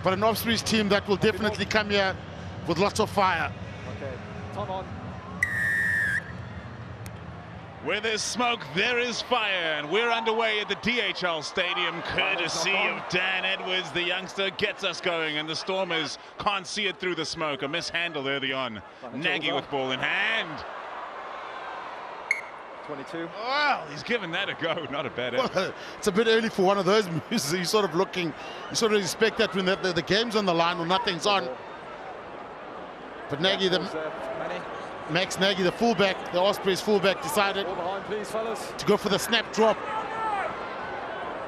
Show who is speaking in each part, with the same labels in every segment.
Speaker 1: but an Ospreys team that will definitely come here with lots of fire.
Speaker 2: Okay, time on.
Speaker 3: Where there's smoke, there is fire, and we're underway at the DHL Stadium, courtesy of Dan Edwards. The youngster gets us going, and the Stormers can't see it through the smoke. A mishandle early on. Nagy with ball in hand.
Speaker 2: 22.
Speaker 3: Well, he's given that a go. Not a bad effort.
Speaker 1: Well, it's a bit early for one of those moves. You're sort of looking, you sort of expect that when the game's on the line or nothing's on. But Nagy, Max Nagy, the fullback, the Ospreys fullback, decided to go for the snap drop.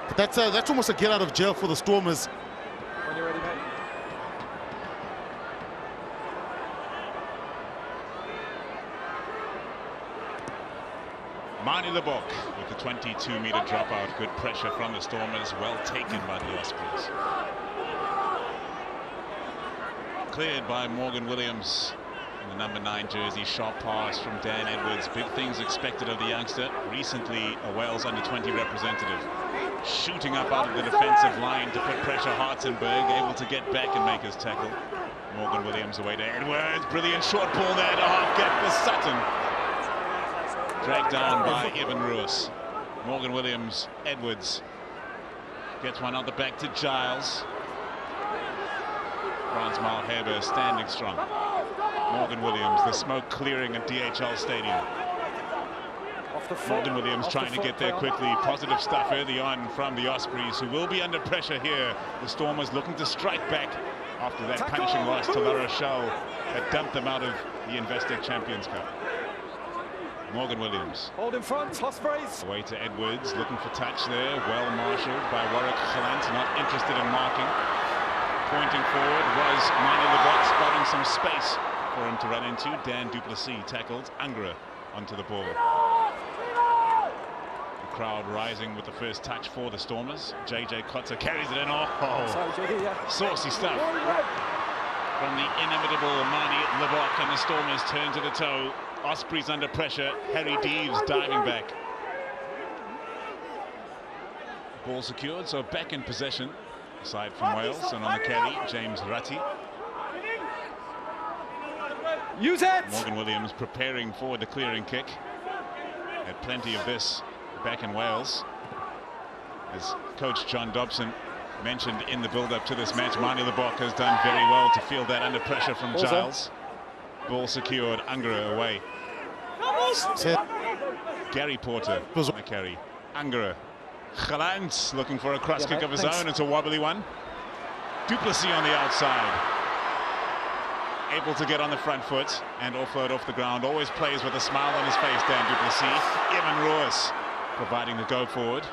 Speaker 1: But that's almost a get out of jail for the Stormers.
Speaker 2: When you're ready, mate.
Speaker 3: Mani Lebok with the 22-meter dropout. Good pressure from the Stormers. Well taken by the Ospreys. Cleared by Morgan Williams in the number 9 jersey. Sharp pass from Dan Edwards. Big things expected of the youngster. Recently a Wales under-20 representative. Shooting up out of the defensive line to put pressure. Hartzenberg able to get back and make his tackle. Morgan Williams away to Edwards. Brilliant short ball there to half gap for Sutton. Dragged down by Evan Ruiz. Morgan Williams, Edwards. Gets one out the back to Giles. Frans Malherbe standing strong. Morgan Williams, the smoke clearing at DHL Stadium. Morgan Williams trying to get there quickly. Positive stuff early on from the Ospreys, who will be under pressure here. The Stormers looking to strike back after that punishing loss to La Rochelle that dumped them out of the Investec Champions Cup. Morgan Williams.
Speaker 2: Hold in front, Ospreys.
Speaker 3: Away to Edwards, looking for touch there. Well marshaled by Warwick Gelant, not interested in marking. Pointing forward was Mani Lebok, spotting some space for him to run into. Dan du Plessis tackled Angra onto the ball. The crowd rising with the first touch for the Stormers. JJ Kotzer carries it in. Oh, saucy stuff from the inimitable Mani Lebok, and the Stormers turn to the toe. Ospreys under pressure. Harry Deeves diving back. Ball secured, so back in possession. Aside from Wales, and on the carry, James Ratty.
Speaker 2: Use it!
Speaker 3: Morgan Williams preparing for the clearing kick. Had plenty of this back in Wales. As Coach John Dobson mentioned in the build-up to this match, Mani Lebok has done very well to field that under pressure from Giles. Ball secured, Angra away. Gary Porter on the carry. Angra. Gelant looking for a cross kick of his own. It's a wobbly one. Du Plessis on the outside. Able to get on the front foot and offload off the ground. Always plays with a smile on his face, Dan du Plessis. Evan Ruiz providing the go forward.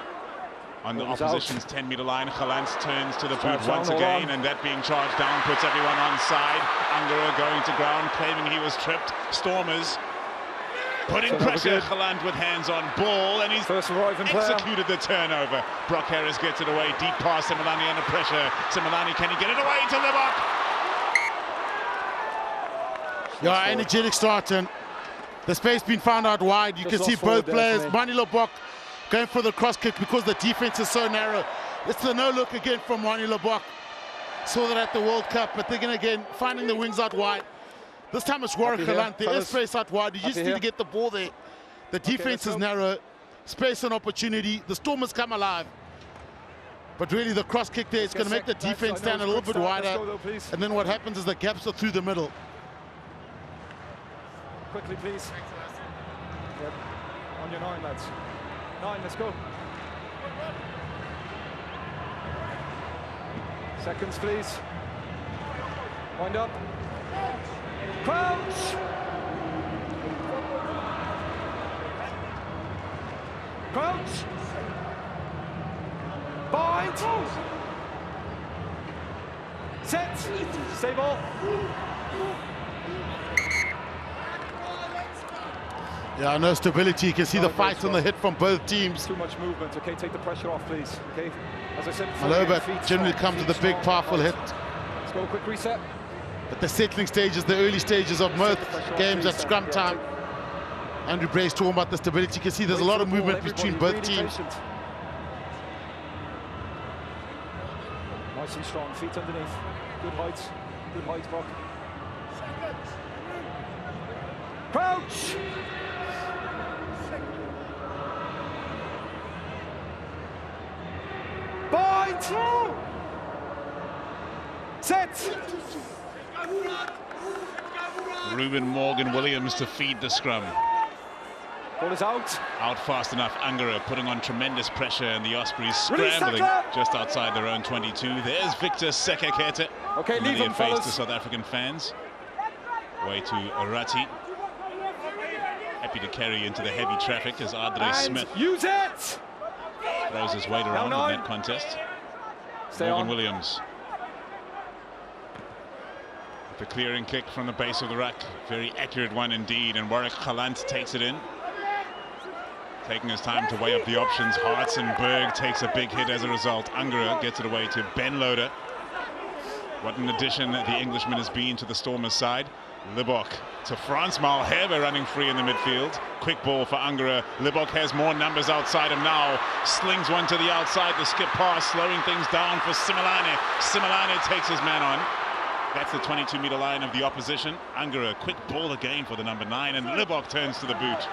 Speaker 3: On the opposition's 10-meter line, Gelant turns to the boot once again, and that being charged down puts everyone on side. Angra going to ground, claiming he was tripped. Stormers putting pressure. Gelant with hands on ball, and he's executed the turnover. Brock Harris gets it away. Deep pass, Similani under pressure. Similani, can he get it away to Lebok?
Speaker 1: Yeah, energetic start, and the space being found out wide. You can see both players. Mani Lebok going for the cross kick because the defense is so narrow. It's the no look again from Mani Lebok. Saw that at the World Cup, but they're again finding the wings out wide. This time it's Warwick Gelant. There is space out wide. You just need to get the ball there. The defense is narrow. Space and opportunity. The Stormers come alive. But really the cross kick there is going to make the defense stand a little bit wider. And then what happens is the gaps are through the middle.
Speaker 2: Quickly, please. Yep. On your 9, lads. 9, let's go. Seconds, please. Wind up. Crouch! Crouch! Bind! Set! Stay ball.
Speaker 1: Yeah, no stability. You can see the fight and the hit from both teams.
Speaker 2: Too much movement. Okay, take the pressure off, please. Okay, as I said,
Speaker 1: Malherbe generally comes with a big, powerful hit.
Speaker 2: Let's go, quick reset.
Speaker 1: But the settling stages, the early stages of most games at scrum time. Andrew Bray's talking about the stability. You can see there's a lot of movement between both teams.
Speaker 2: Nice and strong, feet underneath. Good height, Brock. Crouch! Bind! Set!
Speaker 3: Ruben Morgan Williams to feed the scrum.
Speaker 2: Ball is out.
Speaker 3: Out fast enough. Angara putting on tremendous pressure, and the Ospreys scrambling just outside their own 22. There's Victor Sekakete.
Speaker 2: Okay, leave him,
Speaker 3: face
Speaker 2: fellas.
Speaker 3: to South African fans. Way to Arati. Happy to carry into the heavy traffic as Andre Smith
Speaker 2: use it!
Speaker 3: throws his weight around in that contest. Morgan Williams. The clearing kick from the base of the ruck. Very accurate one indeed, and Warwick Galant takes it in. Taking his time to weigh up the options. Hartzenberg takes a big hit as a result. Angara gets it away to Ben Loader. What an addition the Englishman has been to the Stormers side. Libok to Frans Malherbe running free in the midfield. Quick ball for Angara. Libok has more numbers outside him now. Slings one to the outside. The skip pass, slowing things down for Simelane. Simelane takes his man on. That's the 22-meter line of the opposition. Angara, quick ball again for the number 9, and Libok turns to the boot.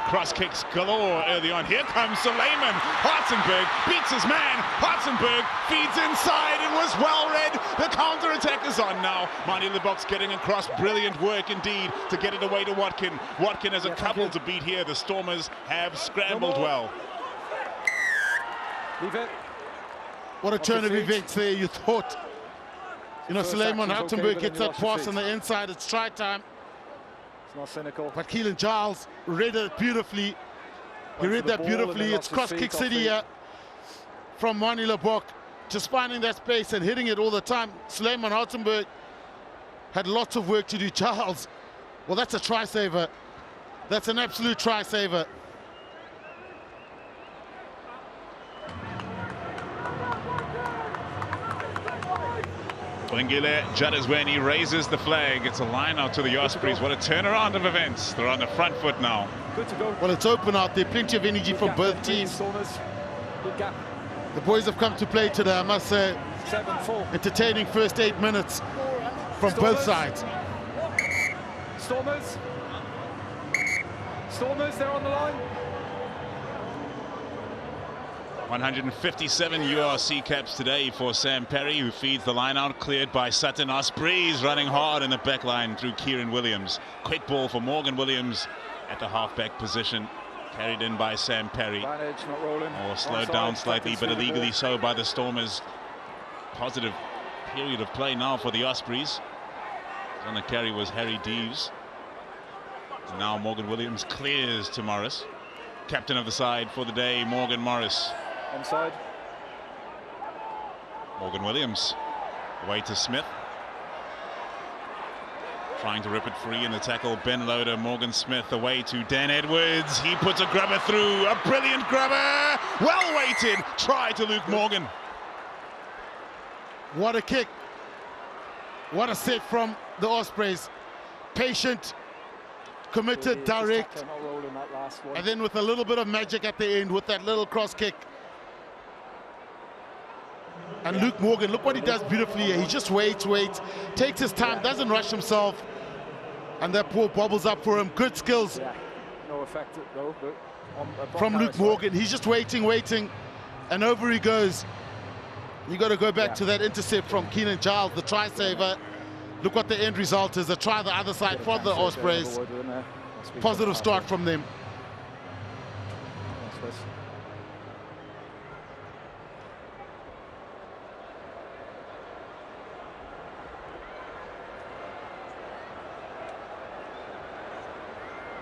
Speaker 3: Cross kicks galore early on. Here comes Suleiman. Hartzenberg beats his man. Hartzenberg feeds inside. It was well read. The counter-attack is on now. Mani Libok's getting across. Brilliant work indeed to get it away to Watkin. Watkin has a couple to beat here. The Stormers have scrambled well.
Speaker 2: Leave it.
Speaker 1: What a turn of events there, you thought. You know, Suleiman Hartzenberg gets that pass on the inside. It's try time.
Speaker 2: It's not cynical.
Speaker 1: But Keelan Giles read it beautifully. He read that beautifully. It's cross kick city here from Mani Libok. Just finding that space and hitting it all the time. Suleiman Hartzenberg had lots of work to do. Giles, well, that's a try saver. That's an absolute try saver.
Speaker 3: Wengile Jadazweni raises the flag. It's a line out to the Ospreys. What a turnaround of events. They're on the front foot now.
Speaker 2: Good to go.
Speaker 1: Well, it's open out there. Plenty of energy from both teams.
Speaker 2: Good gap.
Speaker 1: The boys have come to play today, I must say.
Speaker 2: 7-4.
Speaker 1: Entertaining first 8 minutes from both sides.
Speaker 2: Stormers. Stormers, they're on the line.
Speaker 3: 157 URC caps today for Sam Perry, who feeds the line out, cleared by Sutton. Ospreys running hard in the back line through Kieran Williams. Quick ball for Morgan Williams at the halfback position, carried in by Sam Perry.
Speaker 2: Advantage, not rolling.
Speaker 3: Or slowed down slightly, but illegally so by the Stormers. Positive period of play now for the Ospreys. On the carry was Harry Deeves. And now Morgan Williams clears to Morris. Captain of the side for the day, Morgan Morris.
Speaker 2: Onside.
Speaker 3: Morgan Williams away to Smith, trying to rip it free in the tackle. Ben Loader. Morgan Smith away to Dan Edwards. He puts a grubber through. A brilliant grubber. Well weighted try to Luke Morgan.
Speaker 1: What a kick. What a set from the Ospreys. Patient, committed, direct, and then with a little bit of magic at the end with that little cross kick. And Luke Morgan, look what he does beautifully here. He just waits, takes his time, doesn't rush himself, and that ball bobbles up for him. Good skills
Speaker 2: no effect, though,
Speaker 1: from Luke Morgan. He's just waiting, and over he goes. You got to go back to that intercept from Keenan Giles, the try saver. Look what the end result is. A try the other side for the Ospreys. Positive start from them.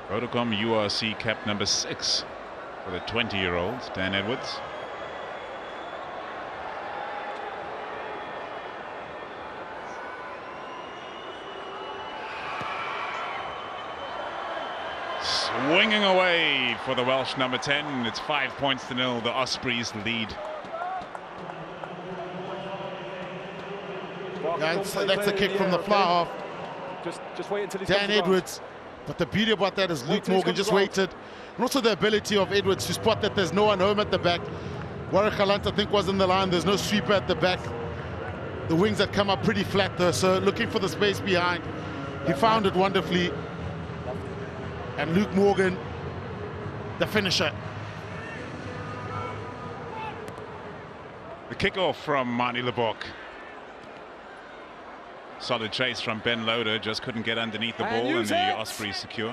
Speaker 3: Vodacom URC cap number 6 for the 20-year-old Dan Edwards. Swinging away for the Welsh number 10. It's 5 points to 0. The Ospreys lead.
Speaker 1: That's a kick from the fly half.
Speaker 2: Just wait until he's
Speaker 1: Dan Edwards. But the beauty about that is Luke Morgan just waited. And also the ability of Edwards to spot that there's no one home at the back. Warwick Galant, I think, was in the line. There's no sweeper at the back. the wings that come up pretty flat though, so looking for the space behind. He found it wonderfully. And Luke Morgan, the finisher.
Speaker 3: The kickoff from Manie Lebok. Solid chase from Ben Loader, just couldn't get underneath the ball, and the Ospreys secure.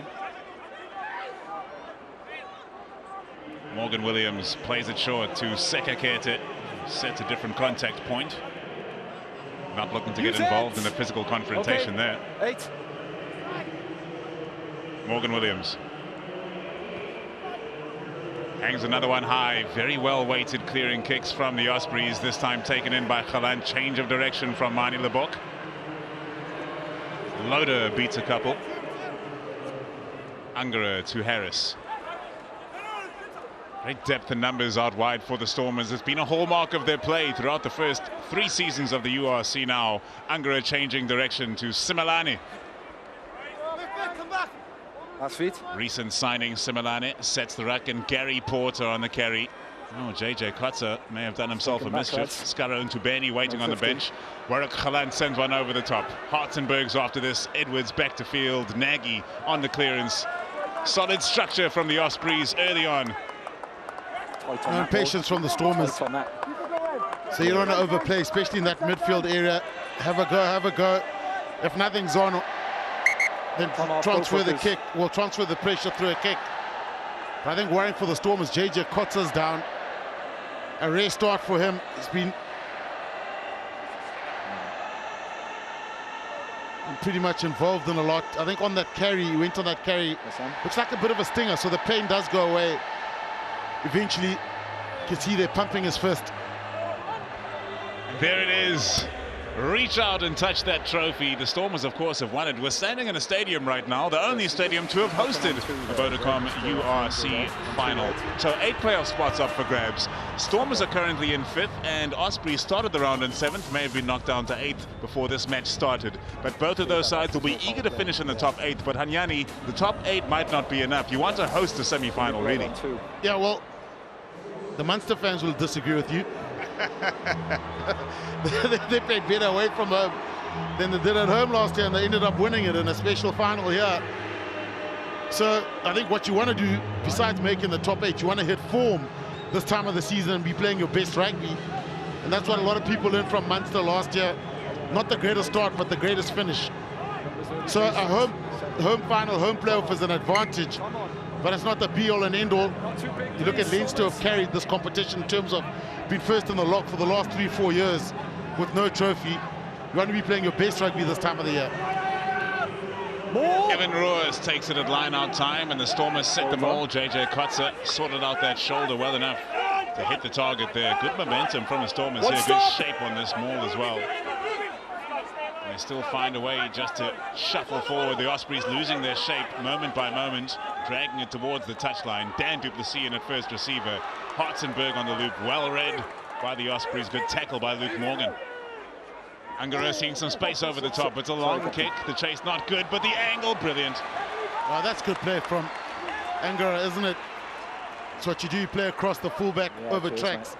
Speaker 3: Morgan Williams plays it short to Sekakete, sets a different contact point. Not looking to get involved in a physical confrontation there.
Speaker 2: 8.
Speaker 3: Morgan Williams hangs another one high. Very well weighted clearing kicks from the Ospreys, this time taken in by Khalan. Change of direction from Manie Lebok. Loader beats a couple. Angara to Harris. Great depth and numbers out wide for the Stormers. It's been a hallmark of their play throughout the first 3 seasons of the URC now. Angara changing direction to Simelane.
Speaker 2: Last feet.
Speaker 3: Recent signing Simelane sets the ruck, and Gary Porter on the carry. Oh, JJ Kotza may have done himself a mischief. Scaro into Benny waiting on the bench. Warwick Khalan sends one over the top. Hartzenberg's after this. Edwards back to field. Nagy on the clearance. Solid structure from the Ospreys early on.
Speaker 1: No impatience from the Stormers. So you don't want to overplay, especially in that midfield area. Have a go, have a go. If nothing's on, then transfer the kick. We'll transfer the pressure through a kick. But I think worrying for the Stormers, JJ Kotza's down. A rare start for him. He's been pretty much involved in a lot. I think on that carry, he went on that carry. Looks like a bit of a stinger, so the pain does go away. Eventually, you can see they're pumping his fist.
Speaker 3: There it is. Reach out and touch that trophy. The Stormers, of course, have won it. We're standing in a stadium right now, the only stadium to have hosted a Vodacom URC final. So 8 playoff spots up for grabs. Stormers are currently in 5th, and Ospreys started the round in 7th, may have been knocked down to 8th before this match started. But both of those sides will be eager to finish in the top 8. But Hanyani, the top 8 might not be enough. You want to host the semi-final, really.
Speaker 1: Yeah, well, the Munster fans will disagree with you. They played better away from home than they did at home last year, and they ended up winning it in a special final here. So I think what you want to do, besides making the top 8, you want to hit form this time of the season and be playing your best rugby. And that's what a lot of people learned from Munster last year. Not the greatest start, but the greatest finish. So a home final, home playoff is an advantage, but it's not the be-all and end-all. You look at Leinster have carried this competition in terms of being first in the lot for the last 3-4 years with no trophy. You want to be playing your best rugby this time of the year.
Speaker 3: Evan Roers takes it at line-out time, and the Stormers set the maul. JJ Kotza sorted out that shoulder well enough to hit the target there. Good momentum from the Stormers here. Good shape on this maul as well. And they still find a way just to shuffle forward. The Ospreys losing their shape moment by moment, dragging it towards the touchline. Dan du Plessis in at first receiver. Hartzenberg on the loop, well read by the Ospreys. Good tackle by Luke Morgan. Angara seeing some space over the top. It's a long kick. The chase not good, but the angle brilliant.
Speaker 1: Oh, that's good play from Angara, isn't it? It's what you do. You play across the fullback over tracks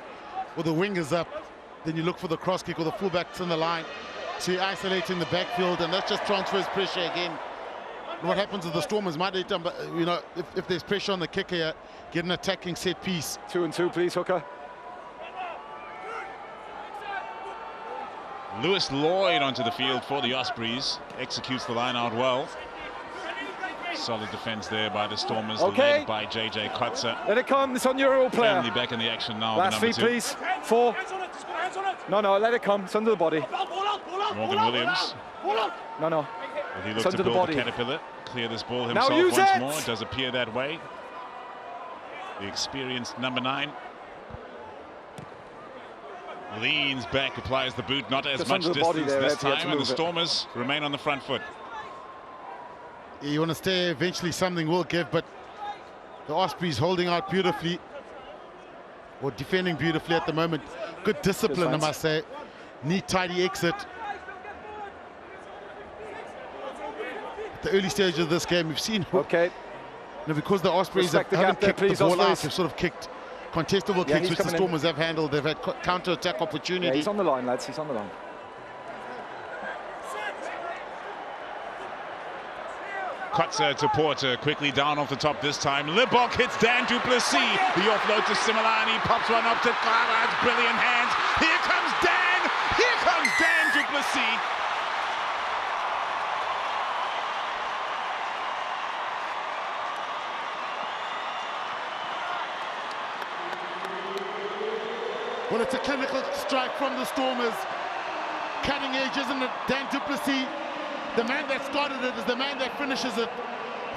Speaker 1: with the wingers up. Then you look for the cross kick with the fullbacks in the line. So you're isolating the backfield, and that just transfers pressure again. And what happens is the Stormers might, you know, if there's pressure on the kicker here, get an attacking set piece.
Speaker 2: 2 and 2, please, hooker.
Speaker 3: Lewis Lloyd onto the field for the Ospreys. Executes the line out well. Solid defense there by the Stormers, led by JJ Kotza.
Speaker 2: Let it come, it's on your old player.
Speaker 3: Family back in the action now.
Speaker 2: Last feet, please. 4. No, let it come, it's under the body.
Speaker 3: Morgan Williams.
Speaker 2: No.
Speaker 3: Will he look to build the Caterpillar? Clear this ball himself once more. It does appear that way. The experienced number 9. Leans back, applies the boot, not as much distance this time, and the Stormers remain on the front foot.
Speaker 1: You want to stay, eventually something will give, but the Ospreys holding out beautifully, or defending beautifully at the moment. Good discipline, I must say. Neat, tidy exit. At the early stage of this game, we've seen...
Speaker 2: Okay.
Speaker 1: Because the Ospreys haven't kicked the ball out, they've sort of kicked contestable kicks, which the Stormers have handled. They've had counter-attack opportunity.
Speaker 2: Yeah, he's on the line, lads, he's on the line.
Speaker 3: Kotze to Porter, quickly down off the top this time. Libok hits Dan du Plessis. The offload to Similani, pops one up to Clara. Brilliant hands. Here comes Dan. Here comes Dan du Plessis.
Speaker 1: Well, it's a clinical strike from the Stormers. Cutting edge, isn't it? Dan du Plessis, the man that started it, is the man that finishes it.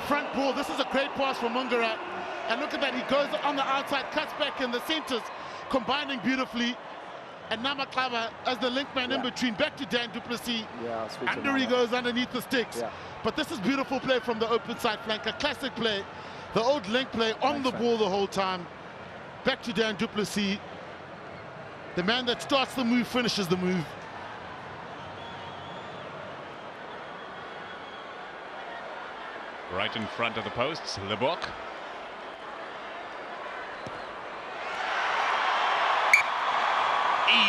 Speaker 1: Front ball. This is a great pass from Ungara. And look at that. He goes on the outside, cuts back in the centers, combining beautifully. And Namaklava as the link man in between. Back to Dan du Plessis. Under he goes underneath the sticks. But this is beautiful play from the open side flank. A classic play. The old link play on the ball the whole time. Back to Dan du Plessis. The man that starts the move finishes the move.
Speaker 3: Right in front of the posts, Libok.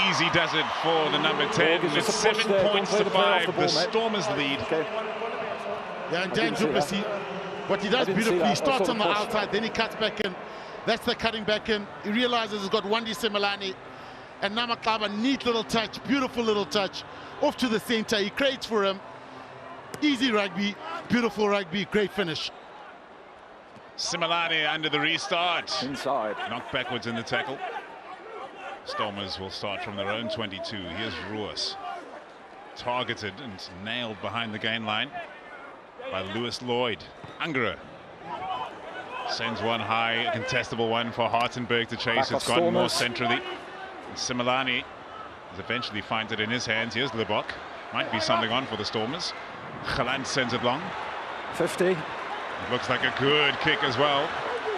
Speaker 3: Easy does it for the number 10. It's 7 points to 5. The Stormers lead.
Speaker 1: Yeah, and Dan du Plessis, what he does beautifully, he starts on the outside, then he cuts back in. That's the cutting back in. He realizes he's got Wandi Similani. And Namaklava, neat little touch, beautiful little touch. Off to the center, he creates for him. Easy rugby, beautiful rugby, great finish.
Speaker 3: Similani under the restart.
Speaker 2: Inside.
Speaker 3: Knocked backwards in the tackle. Stormers will start from their own 22. Here's Ruas. Targeted and nailed behind the gain line by Lewis Lloyd. Angara sends one high, a contestable one for Hartenberg to chase. It's gone more centrally. Similani eventually finds it in his hands. Here's Libok. Might be something on for the Stormers. Galant sends it long.
Speaker 2: 50.
Speaker 3: It looks like a good kick as well.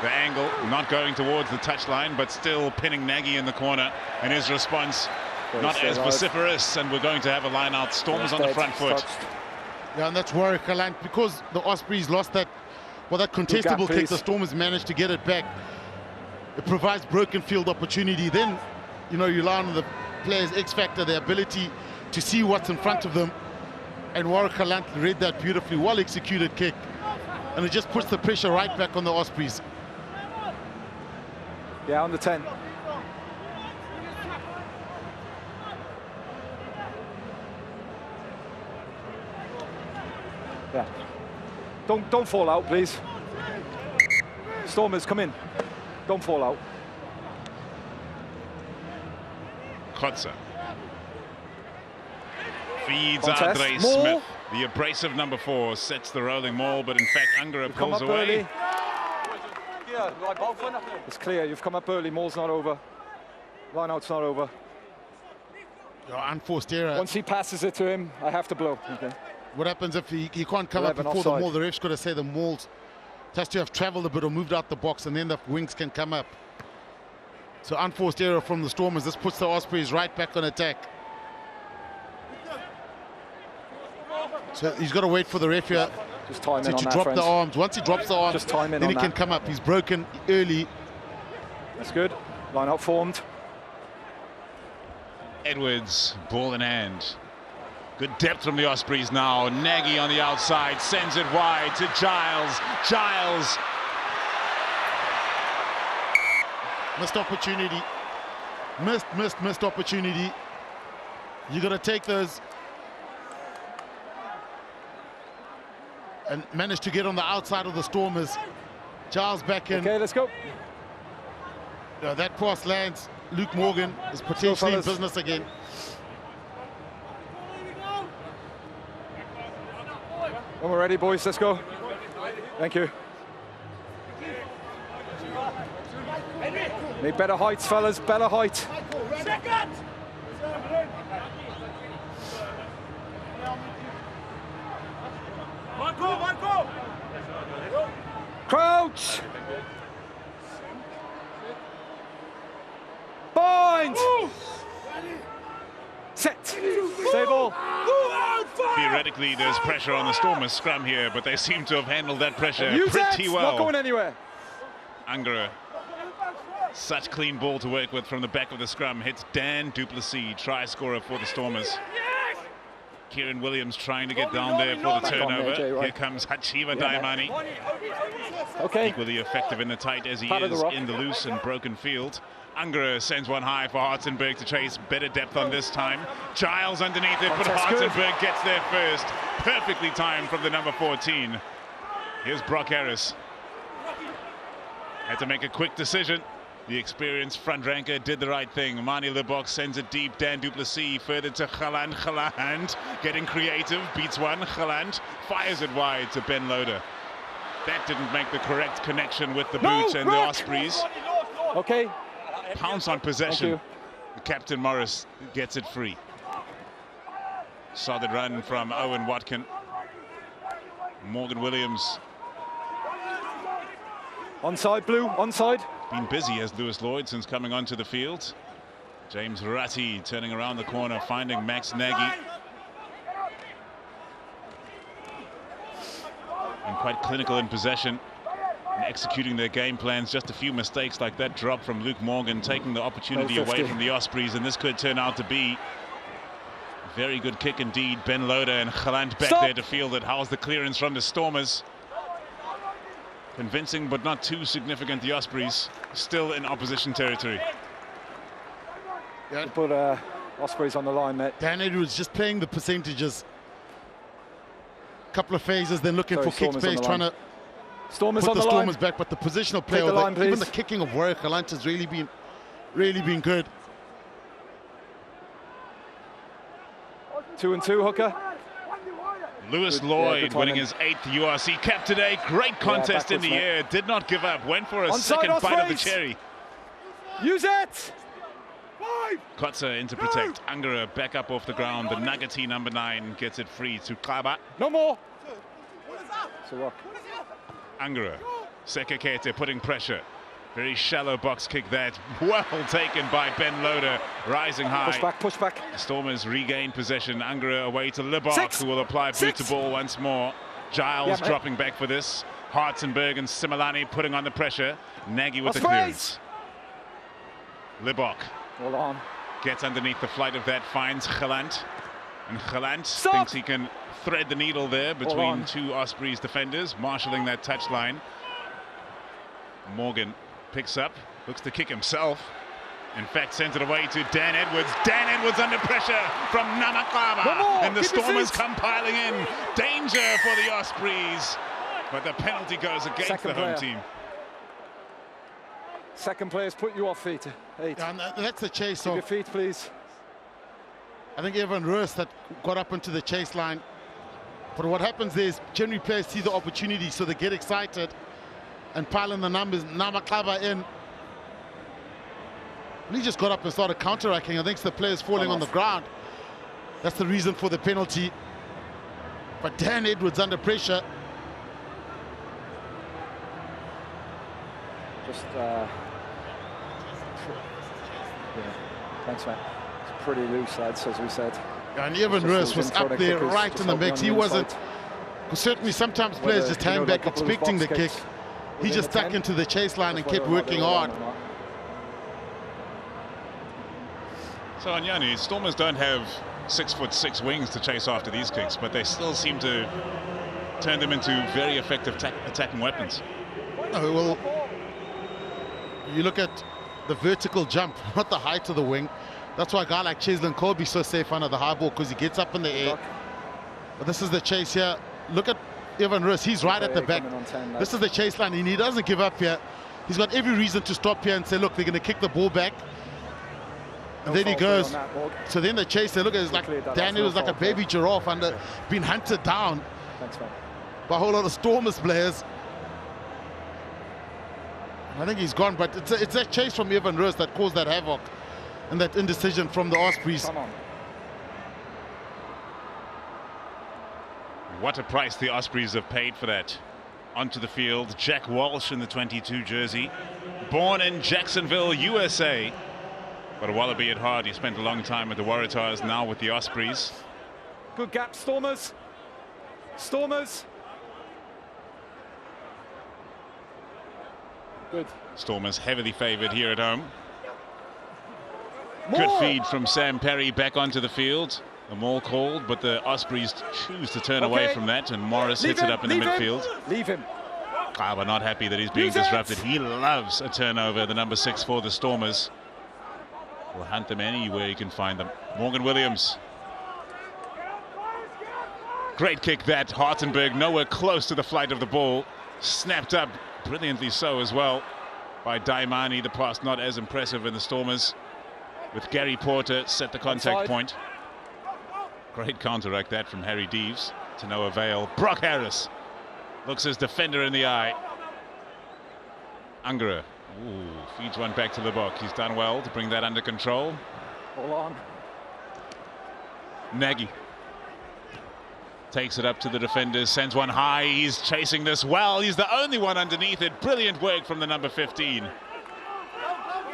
Speaker 3: The angle not going towards the touchline, but still pinning Nagy in the corner. And his response not as vociferous. And we're going to have a line out. Stormers on the front foot.
Speaker 1: Yeah, and that's Warwick Galant. Because the Ospreys lost that, well, that contestable kick, the Stormers managed to get it back. It provides broken field opportunity. Then, you know, you rely on the players' X factor, their ability to see what's in front of them. And Warwick Galant read that beautifully, well executed kick. And it just puts the pressure right back on the Ospreys.
Speaker 2: Yeah, on the 10. Yeah. Don't fall out, please. Stormers, come in. Don't fall out.
Speaker 3: Kotze feeds Andre Smith. The abrasive number 4 sets the rolling maul, but in fact Angara pulls away.
Speaker 2: It's clear, you've come up early, maul's not over. Line out's not over.
Speaker 1: Unforced error.
Speaker 2: Once he passes it to him, I have to blow. Okay.
Speaker 1: What happens if he can't come up before the maul? The ref's got to say the maul has to have traveled a bit or moved out the box, and then the wings can come up. So unforced error from the Stormers. This puts the Ospreys right back on attack. So he's got to wait for the ref here to drop the arms. Once he drops the arms, then he can come up. He's broken early.
Speaker 2: That's good. Line out formed.
Speaker 3: Edwards, ball in hand. Good depth from the Ospreys now. Nagy on the outside, sends it wide to Giles. Giles.
Speaker 1: Missed opportunity. Missed opportunity. You got to take those. And managed to get on the outside of the Stormers. Giles back in.
Speaker 2: Okay, let's go.
Speaker 1: That pass lands. Luke Morgan is potentially in business again.
Speaker 2: When we're ready, boys, let's go. Thank you. Need better heights, fellas, better height. Crouch! Bind! Set! Stay ball.
Speaker 3: Theoretically, there's pressure on the Stormers scrum here, but they seem to have handled that pressure pretty well.
Speaker 2: Not going anywhere.
Speaker 3: Angara, such clean ball to work with from the back of the scrum. Hits Dan du Plessis, try scorer for the Stormers. Kieran Williams trying to get down there for the turnover. Here comes Hachiva Daimani.
Speaker 4: Okay.
Speaker 3: Equally effective in the tight as he is in the loose and broken field. Angera sends one high for Hartzenberg to chase. Better depth on this time. Giles underneath it, but Hartzenberg gets there first. Perfectly timed from the number 14. Here's Brock Harris. Had to make a quick decision. The experienced front ranker did the right thing. Mani Lebok sends it deep. Dan Duplessis further to Galant. Galant getting creative. Beats one. Galant fires it wide to Ben Loader. That didn't make the correct connection with the boot and the Ospreys.
Speaker 4: Okay.
Speaker 3: Pounce on possession. Captain Morris gets it free. Solid run from Owen Watkin. Morgan Williams.
Speaker 4: Onside, Blue, onside.
Speaker 3: Been busy as Lewis Lloyd since coming onto the field. James Ratti turning around the corner, finding Max Nagy. And quite clinical in possession and executing their game plans. Just a few mistakes like that drop from Luke Morgan, taking the opportunity away from the Ospreys, and this could turn out to be a very good kick indeed. Ben Loader and Galant back there to field it. How's the clearance from the Stormers? Convincing but not too significant. The Ospreys still in opposition territory.
Speaker 4: Yeah. Put Ospreys on the line, mate.
Speaker 1: Dan Edwards just playing the percentages. Couple of phases, then looking for kick space, trying to put the Stormers back, but the positional play, even the kicking of work, Galant has really been good.
Speaker 4: 2-2, Hooker.
Speaker 3: Lewis Lloyd winning his 8th URC cap today. Great contest in the air. Did not give up. Went for a second bite of the cherry.
Speaker 4: Use it!
Speaker 3: Kotze in to protect. Angera back up off the ground. The Nagati number 9 gets it free to Kaba.
Speaker 4: No more. It's a rock.
Speaker 3: Angera. Sekekete putting pressure. Very shallow box kick that. Well taken by Ben Loader. Rising high.
Speaker 4: Push back.
Speaker 3: The Stormers regain possession. Angera away to Libok, who will apply boot to ball once more. Giles dropping back for this. Hartzenberg and Similani putting on the pressure. Nagy with the clearance. Libok.
Speaker 4: Hold on.
Speaker 3: Gets underneath the flight of that, finds Galant. And Galant thinks he can thread the needle there between two Ospreys defenders, marshalling that touchline. Morgan picks up, looks to kick himself. In fact, sends it away to Dan Edwards. Dan Edwards under pressure from Namaklava. And the Stormers come piling in. Danger for the Ospreys. But the penalty goes against the home team.
Speaker 4: Second players put you off feet. 8.
Speaker 1: And that's the chase.
Speaker 4: Keep your feet, please.
Speaker 1: I think Evan Roos that got up into the chase line. But what happens is generally players see the opportunity, so they get excited and pile in the numbers. Namaklava in. And he just got up and started counter-attacking. I think the players falling on the ground. That's the reason for the penalty. But Dan Edwards under pressure.
Speaker 4: Just, yeah. Thanks, man. It's pretty loose, lads, as we said.
Speaker 1: And Evan Roos was up there right in the mix. He wasn't. Certainly, sometimes players just hang back expecting the kick. He just stuck into the chase line and kept working hard.
Speaker 3: So, Anyani, Stormers don't have 6'6" wings to chase after these kicks, but they still seem to turn them into very effective attacking weapons.
Speaker 1: Oh, well, you look at the vertical jump, not the height of the wing. That's why a guy like Cheslin Colby's so safe under the high ball, because he gets up in the air. But this is the chase here. Look at Evan Roos. He's right at the back. This is the chase line, and he doesn't give up here. He's got every reason to stop here and say, look, they're going to kick the ball back. And then he goes. So then the chase, look, it's like Daniel was like a baby giraffe under being hunted down by a whole lot of Stormers players. I think he's gone, but it's that chase from Evan Roos that caused that havoc and that indecision from the Ospreys.
Speaker 3: What a price the Ospreys have paid for that. Onto the field, Jack Walsh in the 22 jersey. Born in Jacksonville, USA. But a Wallaby at heart. He spent a long time with the Waratahs, now with the Ospreys.
Speaker 4: Good gap, Stormers. Stormers. Good.
Speaker 3: Stormers heavily favoured here at home. Good feed from Sam Perry back onto the field. A maul called, but the Ospreys choose to turn away from that, and Morris hits it up in the midfield.
Speaker 4: Leave him.
Speaker 3: We're not happy that he's being disrupted. He loves a turnover, the number 6 for the Stormers. Will hunt them anywhere he can find them. Morgan Williams. Great kick that. Hartenberg nowhere close to the flight of the ball. Snapped up brilliantly so as well by Daimani. The pass not as impressive in the Stormers, with Gary Porter set the contact point. Great counteract that from Harry Deeves to no avail. Brock Harris looks his defender in the eye. Angara feeds one back to Lebok. He's done well to bring that under control.
Speaker 4: Hold on.
Speaker 3: Nagy takes it up to the defenders, sends one high. He's chasing this well. He's the only one underneath it. Brilliant work from the number 15.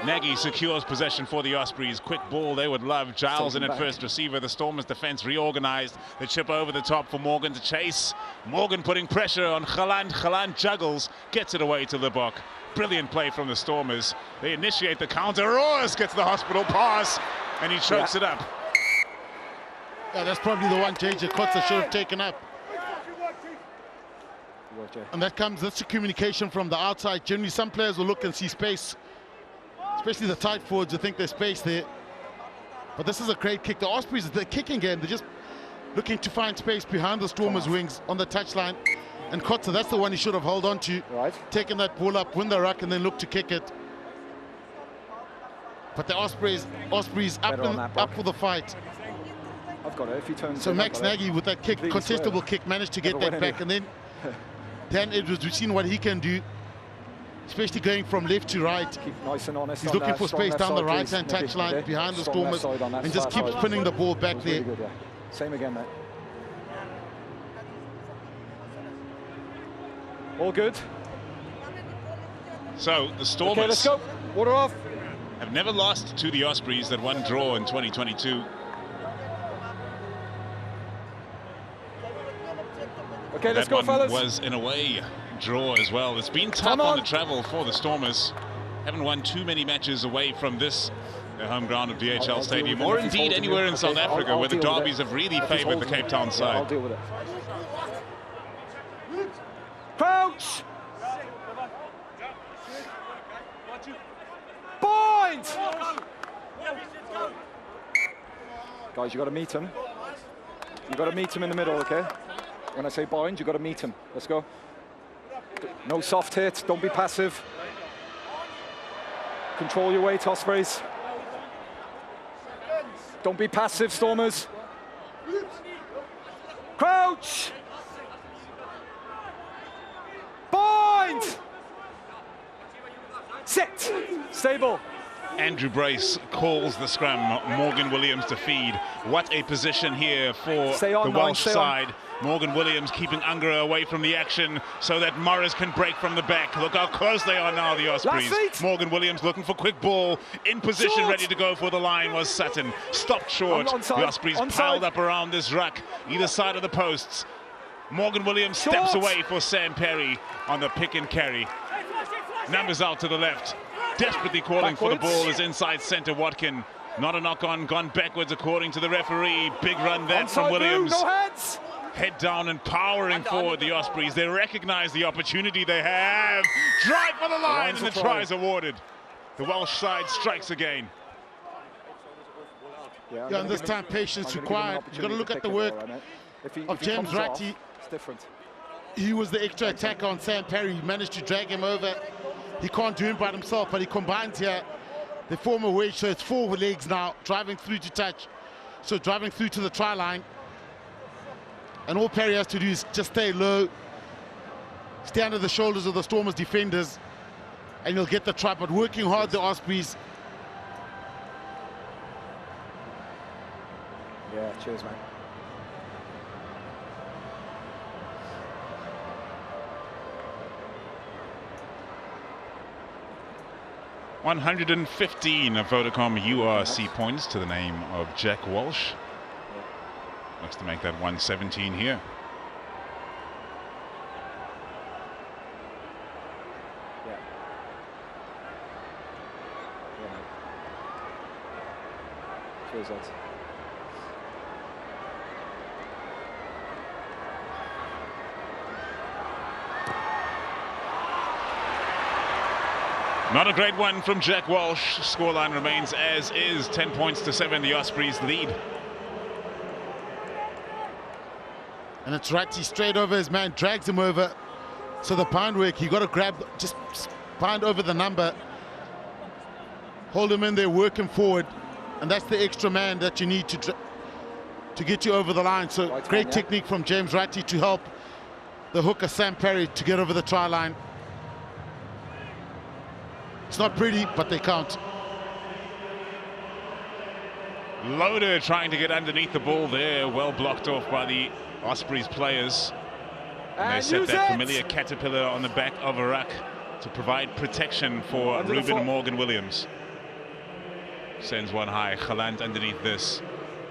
Speaker 3: Nagy secures possession for the Ospreys. Quick ball they would love. Giles in at first receiver. The Stormers defense reorganized. The chip over the top for Morgan to chase. Morgan putting pressure on Galant. Galant juggles, gets it away to Lebok. Brilliant play from the Stormers. They initiate the counter. Roars gets the hospital pass, and he chokes it up.
Speaker 1: Yeah, that's probably the one JJ Kotza should have taken up. And that's the communication from the outside. Generally, some players will look and see space, especially the tight forwards who think there's space there. But this is a great kick. The Ospreys, the kicking game, they're just looking to find space behind the Stormers' wings on the touchline. And Kotza, that's the one he should have held on to.
Speaker 4: Right.
Speaker 1: Taking that ball up, win the ruck, and then look to kick it. But the Ospreys up for the fight.
Speaker 4: I've got it. If he turns.
Speaker 1: So Max Nagy with that kick, contestable kick, managed to get that back, and then Dan Edwards, we've seen what he can do, especially going from left to right.
Speaker 4: Keep nice and honest.
Speaker 1: He's looking for space down the right-hand touchline behind the Stormers, and just keeps pinning the ball back there.
Speaker 4: Really good, yeah. Same again, mate. All good.
Speaker 3: So the Stormers,
Speaker 4: okay, let's go. Water off.
Speaker 3: Have never lost to the Ospreys. That one draw in 2022.
Speaker 4: Okay, let's
Speaker 3: that
Speaker 4: go,
Speaker 3: one
Speaker 4: fellas.
Speaker 3: Was in a way draw as well. It's been tough on the travel for the Stormers. Haven't won too many matches away from this, the home ground of DHL Stadium, or indeed anywhere in South Africa where the derbies have really favoured the Cape Town side.
Speaker 4: I'll deal with it. Crouch! Point! Guys, you got to meet him. You got to meet him in the middle, okay? When I say bind, you got to meet him. Let's go. No soft hit. Don't be passive. Control your weight, Ospreys. Don't be passive, Stormers. Crouch! Bind! Sit! Stable.
Speaker 3: Andrew Brace calls the scrum. Morgan Williams to feed. What a position here for the Welsh side. Morgan Williams keeping Angara away from the action so that Morris can break from the back. Look how close they are now, the Ospreys. Morgan Williams looking for quick ball. In position, ready to go for the line was Sutton. Stopped short. The Ospreys piled up around this ruck, either side of the posts. Morgan Williams steps away for Sam Perry on the pick and carry. Numbers out to the left. Desperately calling for the ball is inside centre. Watkin. Not a knock on, gone backwards according to the referee. Big run there from Williams.
Speaker 4: No heads.
Speaker 3: Head down and powering forward the Ospreys. They recognize the opportunity they have. Drive for the line, and the try is awarded. The Welsh side strikes again.
Speaker 1: Yeah, and this time patience required. You've got to look at the work of James Ratty.
Speaker 4: It's different.
Speaker 1: He was the extra attacker on Sam Perry. He managed to drag him over. He can't do it by himself, but he combines here. They form a wedge, so it's 4 legs now, driving through to touch. So driving through to the try line. And all Perry has to do is just stay low, stay under the shoulders of the Stormers defenders, and he'll get the try. But working hard, the Ospreys.
Speaker 4: Yeah, cheers, man.
Speaker 3: $115 of Vodacom URC points to the name of Jack Walsh. Looks to make that 117 here.
Speaker 4: Yeah. Cheers, lads.
Speaker 3: Not a great one from Jack Walsh. Scoreline remains as is, 10 points to 7. The Ospreys lead.
Speaker 1: And it's Ratty straight over his man, drags him over. So the pound work, you got to grab, just pound over the number. Hold him in there, work him forward. And that's the extra man that you need to get you over the line. So
Speaker 4: Right
Speaker 1: great
Speaker 4: hand,
Speaker 1: technique from James Ratty to help the hooker Sam Parry to get over the try line. It's not pretty, but they count.
Speaker 3: Loader trying to get underneath the ball there, well blocked off by the Ospreys players. And they set that familiar caterpillar on the back of Iraq to provide protection for Ruben Morgan Williams. Sends one high, Galant underneath this.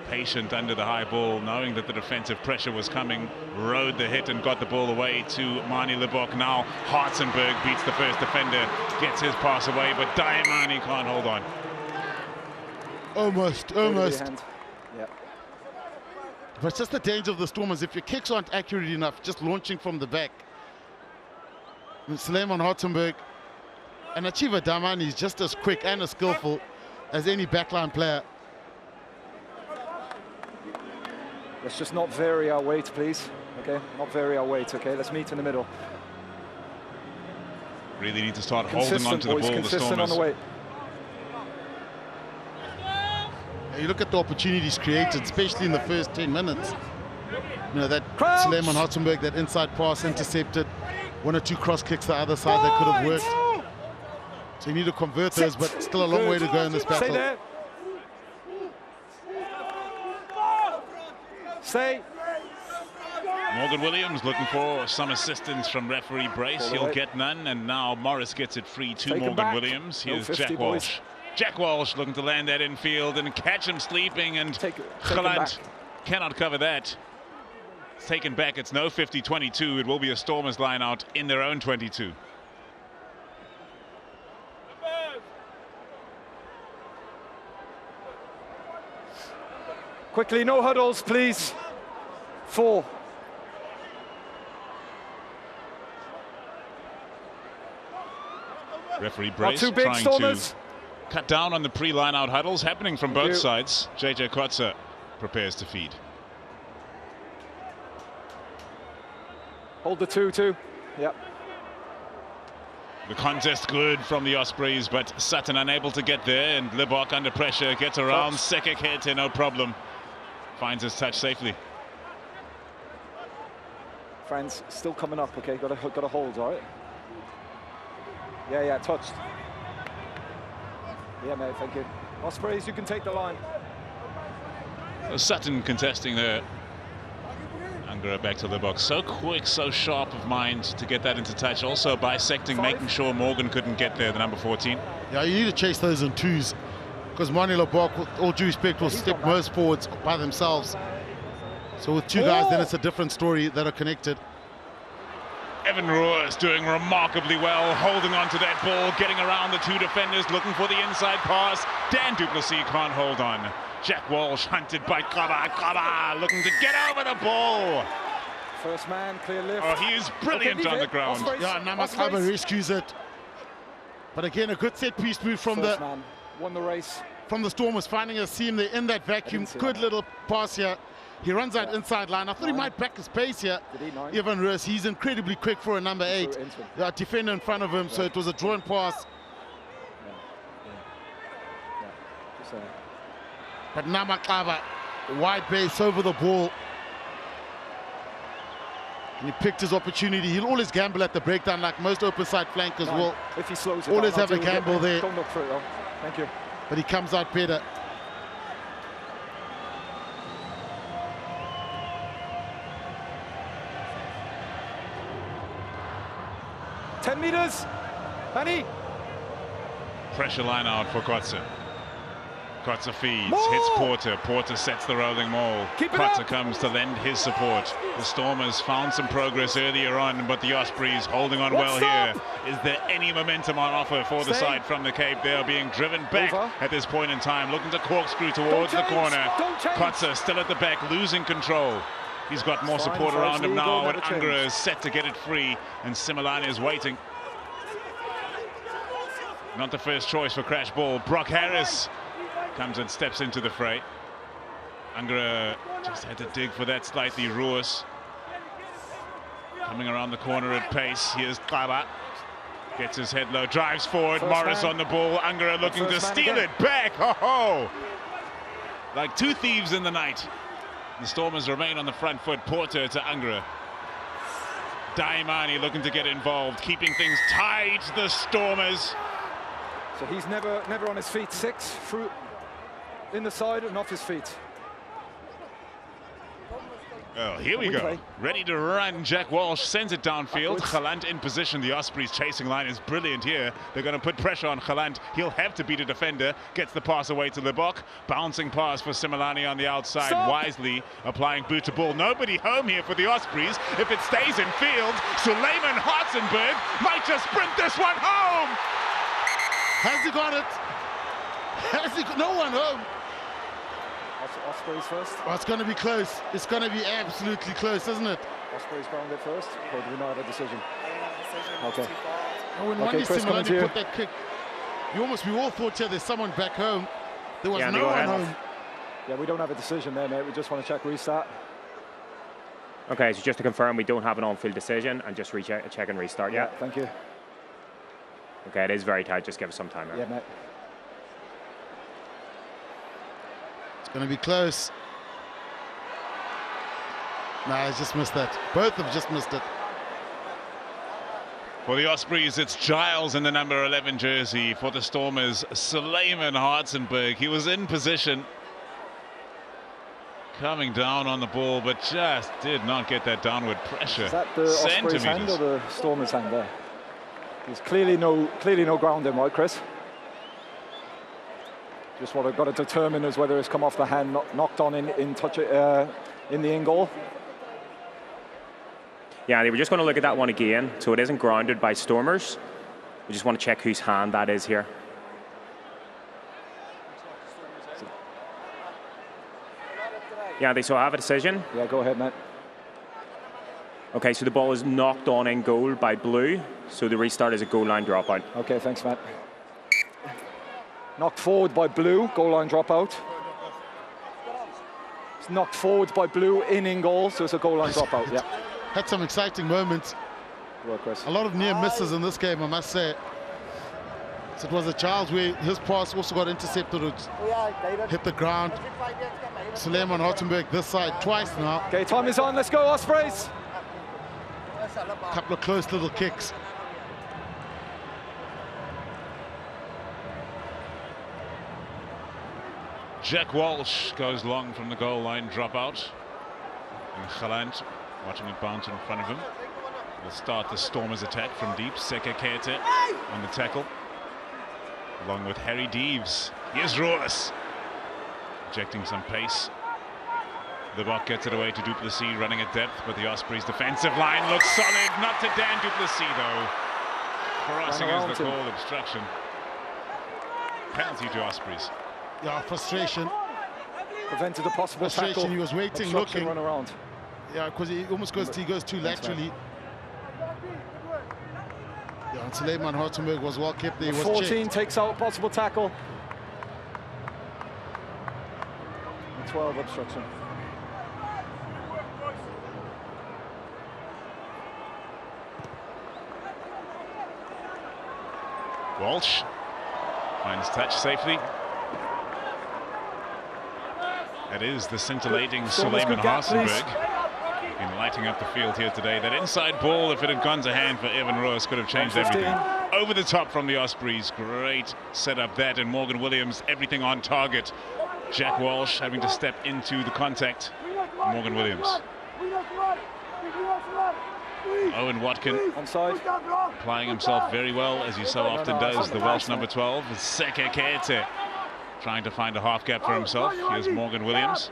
Speaker 3: Patient under the high ball, knowing that the defensive pressure was coming, rode the hit and got the ball away to Mani Lebok. Now Hartzenberg beats the first defender, gets his pass away, but Diamani can't hold on.
Speaker 1: Almost.
Speaker 4: Yeah.
Speaker 1: But it's just the danger of the Stormers. If your kicks aren't accurate enough, just launching from the back. And Suleiman Hartzenberg and Achieva Diamani is just as quick and as skillful as any backline player.
Speaker 4: Let's just not vary our weight, please. Okay, not vary our weight. Okay, let's meet in the middle.
Speaker 3: Really need to start holding on to the ball, the
Speaker 4: Consistent on
Speaker 3: Stormers.
Speaker 4: the weight.
Speaker 1: You look at the opportunities created, especially in the first 10 minutes. You know, that
Speaker 4: Crouch!
Speaker 1: Suleiman Hartzenberg, that inside pass intercepted, 1 or 2 cross kicks the other side that could have worked. So you need to convert those, but still a long way to go in this
Speaker 4: Stay
Speaker 1: battle.
Speaker 4: there. Stay.
Speaker 3: Morgan Williams looking for some assistance from referee Brace. He'll get none, and now Morris gets it free to
Speaker 4: Take him
Speaker 3: Morgan
Speaker 4: back.
Speaker 3: Williams.
Speaker 4: No
Speaker 3: Here's
Speaker 4: 50,
Speaker 3: Jack
Speaker 4: boys.
Speaker 3: Walsh. Jack Walsh looking to land that infield and catch him sleeping, and
Speaker 4: Take him
Speaker 3: Galant
Speaker 4: back.
Speaker 3: cannot cover that. It's taken back. It's no 50-22. It will be a Stormers line out in their own 22.
Speaker 4: Quickly, no huddles, please. 4.
Speaker 3: Referee Brace
Speaker 4: Not too big,
Speaker 3: trying
Speaker 4: Stormers.
Speaker 3: to cut down on the pre-line out huddles happening from both
Speaker 4: you.
Speaker 3: sides. JJ Kotze prepares to feed.
Speaker 4: Hold the 2-2. Yep.
Speaker 3: The contest good from the Ospreys, but Sutton unable to get there, and Lebok under pressure, gets around, Sekek hit, no problem. Finds his touch safely.
Speaker 4: Friends, still coming up, okay? Got a hold, all right? Yeah, touched. Yeah, mate, thank you. Ospreys, you can take the line.
Speaker 3: Sutton contesting there. Angara back to Lebok. So quick, so sharp of mind to get that into touch. Also bisecting,
Speaker 4: 5.
Speaker 3: making sure Morgan couldn't get there, the number 14.
Speaker 1: Yeah, you need to chase those in twos, because Mani Lebok, with all due respect, will step most forwards by themselves. So with 2 guys, then it's a different story that are connected.
Speaker 3: Evan Rohr is doing remarkably well, holding on to that ball, getting around the 2 defenders, looking for the inside pass. Dan Duplessis can't hold on. Jack Walsh hunted by Kaba, looking to get over the ball.
Speaker 4: First man, clear lift.
Speaker 3: Oh, he is brilliant
Speaker 4: Okay,
Speaker 3: on the
Speaker 4: leave it.
Speaker 3: ground.
Speaker 4: Ospreys,
Speaker 1: Yeah, Namakaba
Speaker 4: Ospreys.
Speaker 1: rescues it. But again, a good set piece move from
Speaker 4: First man, won the race.
Speaker 1: the Stormers, finding a seam there in that vacuum.
Speaker 4: see
Speaker 1: Good
Speaker 4: that.
Speaker 1: little pass here. He runs out inside line. I thought he might back his pace here.
Speaker 4: Did he? 9?
Speaker 1: Evan Roos, he's incredibly quick for a number 8.
Speaker 4: threw it into him.
Speaker 1: Yeah, defender in front of him, so it was a drawn pass.
Speaker 4: Just saying.
Speaker 1: But Namakaba, wide base over the ball. And he picked his opportunity. He'll always gamble at the breakdown like most open side flankers
Speaker 4: 9.
Speaker 1: will.
Speaker 4: If he slows it
Speaker 1: Always
Speaker 4: down,
Speaker 1: have a
Speaker 4: I'll deal with it.
Speaker 1: gamble there.
Speaker 4: Don't look for it, though. Thank you.
Speaker 1: But he comes out better.
Speaker 4: $10 meters. Manny.
Speaker 3: Pressure line out for Kotze. Kotze feeds,
Speaker 4: Maul!
Speaker 3: hits Porter. Porter sets the rolling maul.
Speaker 4: Keep it
Speaker 3: Kotze
Speaker 4: up!
Speaker 3: comes to lend his support. The Stormers found some progress earlier on, but the Ospreys holding on
Speaker 4: What's
Speaker 3: well
Speaker 4: up?
Speaker 3: here. Is there any momentum on offer for the
Speaker 4: Stay.
Speaker 3: side from the Cape? They are being driven back
Speaker 4: Over.
Speaker 3: at this point in time, looking to corkscrew towards the
Speaker 4: change!
Speaker 3: corner.
Speaker 4: Don't change!
Speaker 3: Kotze still at the back, losing control. He's got more
Speaker 4: Fine,
Speaker 3: support
Speaker 4: French
Speaker 3: around him
Speaker 4: legal,
Speaker 3: now, and
Speaker 4: never change.
Speaker 3: Angara is set to get it free, and Similani is waiting. Not the first choice for crash ball. Brock Harris comes and steps into the fray. Angra just had to dig for that slightly. Ruas coming around the corner at pace. Here's Kaba. Gets his head low, drives forward.
Speaker 4: First
Speaker 3: Morris
Speaker 4: man.
Speaker 3: On the ball. Angra looking to steal it back. Ho-ho! Like two thieves in the night. The Stormers remain on the front foot. Porter to Angra. Daimani looking to get involved, keeping things tight. The Stormers.
Speaker 4: So he's never on his feet. 6 through in the side and off his feet.
Speaker 3: Oh, here we go. Ready to run. Jack Walsh sends it downfield. Galant in position. The Ospreys chasing line is brilliant here. They're going to put pressure on Galant. He'll have to beat a defender. Gets the pass away to Lebok. Bouncing pass for Similani on the outside.
Speaker 4: Stop.
Speaker 3: Wisely applying boot to ball. Nobody home here for the Ospreys. If it stays in field, Suleiman Hartzenberg might just sprint this one home.
Speaker 1: Has he got it? Has he got no one home?
Speaker 4: Ospreys first.
Speaker 1: Oh, it's going to be close. It's going to be absolutely close, isn't it?
Speaker 4: Ospreys ground it first. Or do we not have a decision? Okay.
Speaker 1: Oh, when
Speaker 4: Okay, Chris, coming to
Speaker 1: Similani
Speaker 4: you.
Speaker 1: put that kick, we all thought, yeah, there's someone back home. There was
Speaker 5: Yeah,
Speaker 1: no
Speaker 5: they
Speaker 1: one
Speaker 5: were.
Speaker 1: home.
Speaker 4: Yeah, we don't have a decision there, mate. We just want to check restart.
Speaker 5: Okay, so just to confirm, we don't have an on-field decision, and just check and restart. Yeah.
Speaker 4: Thank you.
Speaker 5: Okay, it is very tight. Just give us some time.
Speaker 4: Yeah, mate.
Speaker 1: It's going to be close. Nah, he's just missed that. Both have just missed it.
Speaker 3: For the Ospreys, it's Giles in the number 11 jersey. For the Stormers, Suleiman Hartzenberg. He was in position, coming down on the ball, but just did not get that downward pressure.
Speaker 4: Is that the Ospreys hand or the Stormers hand there? There's clearly no ground in, right, Chris? Just what I've got to determine is whether it's come off the hand, knocked on in touch in the in goal.
Speaker 5: Yeah, they were just going to look at that one again. So it isn't grounded by Stormers. We just want to check whose hand that is here. Yeah, they so have a decision.
Speaker 4: Yeah, go ahead, mate.
Speaker 5: Okay, so the ball is knocked on in goal by Blue. So the restart is a goal line dropout.
Speaker 4: Okay, thanks, Matt. Knocked forward by Blue, goal line dropout. It's knocked forward by Blue in goal, so it's a goal line dropout. Yeah.
Speaker 1: Had some exciting moments.
Speaker 4: Well, Chris.
Speaker 1: A lot of near misses in this game, I must say. So it was a Giles where his pass also got intercepted. It hit the ground. Suleiman Hartzenberg this side twice now.
Speaker 4: Okay, time is on. Let's go, Ospreys.
Speaker 1: A couple of close little kicks.
Speaker 3: Jack Walsh goes long from the goal line dropout. And Galant watching it bounce in front of him. Will start the Stormers attack from deep. Seka Kete on the tackle, along with Harry Deeves. Here's Ruas, injecting some pace. The Bok gets it away to Duplessis, running at depth, but the Ospreys defensive line looks solid. Not to Dan Duplessis, though. Crossing is the call, obstruction. Penalty to Ospreys.
Speaker 1: Yeah, frustration.
Speaker 4: Prevented a possible
Speaker 1: Frustration,
Speaker 4: tackle.
Speaker 1: he was waiting,
Speaker 4: Obstruction,
Speaker 1: looking.
Speaker 4: Run around.
Speaker 1: Yeah, because he almost goes too laterally. Yeah, and Suleiman Hartzenberg was well kept there.
Speaker 4: 14 takes out possible tackle. And 12 obstruction.
Speaker 3: Walsh finds touch safely. That is the scintillating Suleiman Hartzenberg. Been lighting up the field here today. That inside ball, if it had gone to hand for Evan Ruas, could have changed everything. Over the top from the Ospreys. Great setup that, and Morgan Williams, everything on target. Jack Walsh having to step into the contact. Morgan Williams. Owen Watkin applying himself very well, as he so often does, the Welsh number 12. Seka Kete trying to find a half gap for himself. Here's Morgan Williams.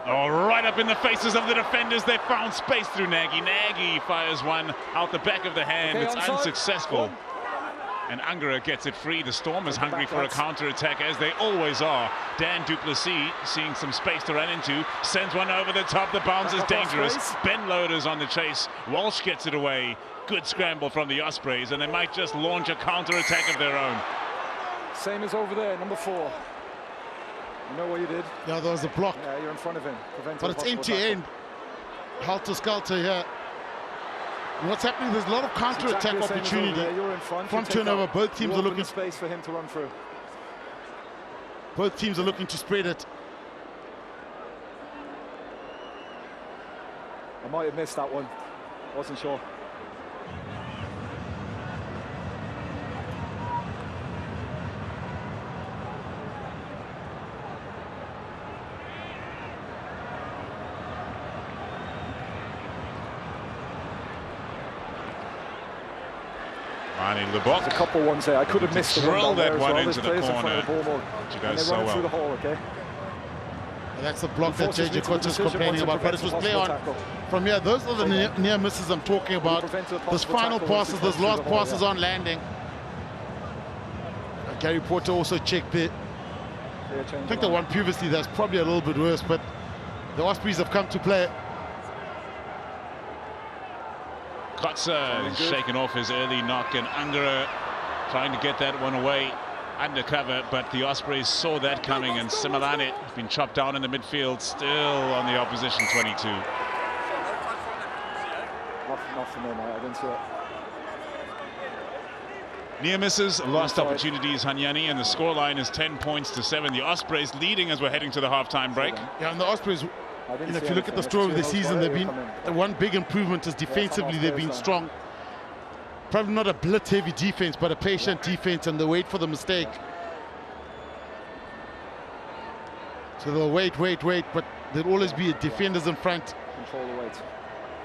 Speaker 3: Oh, right up in the faces of the defenders. They found space through Nagy. Nagy fires one out the back of the hand. It's unsuccessful. And Angara gets it free. The Stormers hungry for a counter-attack, as they always are. Dan Duplessis, seeing some space to run into, sends one over the top. The bounce is dangerous. Ben Loader's on the chase. Walsh gets it away. Good scramble from the Ospreys, and they might just launch a counter-attack of their own.
Speaker 4: Same as over there, number 4. You know what you did?
Speaker 1: Yeah, there was a block.
Speaker 4: Yeah, you're in front of him.
Speaker 1: But it's end-to-end. Helter-skelter here. And what's happening, there's a lot of counter-attack opportunity from turnover. Both teams are looking
Speaker 4: space for him to run through.
Speaker 1: Both teams are looking to spread it.
Speaker 4: I might have missed that one. Wasn't sure.
Speaker 3: There's
Speaker 4: a couple ones there. I could have missed the one
Speaker 3: that one
Speaker 4: well.
Speaker 3: into the corner. She does so well.
Speaker 4: Through the hole, okay?
Speaker 1: And that's the block that JJ Coach is complaining about, but it was play on from here. Those are the near misses I'm talking about. Those final passes, those last passes on landing. Gary Porter also checked there. I think the one previously that's probably a little bit worse, but the Ospreys have come to play.
Speaker 3: Kotze is shaken off his early knock, and Angara trying to get that one away undercover, but the Ospreys saw that coming, and Simelane has been chopped down in the midfield, still on the opposition 22.
Speaker 4: Nothing there, mate. I didn't see it.
Speaker 3: Near misses, lost opportunities, Hanyani, and the scoreline is 10 points to 7. The Ospreys leading as we're heading to the halftime break.
Speaker 1: Yeah, and the Ospreys, you know, if you look at the story of the season, they've been the one big improvement is defensively. They've been strong. Probably not a blitz-heavy defense, but a patient defense, and they wait for the mistake. So they'll wait, but there'll always be defenders in front.
Speaker 4: Control the weight.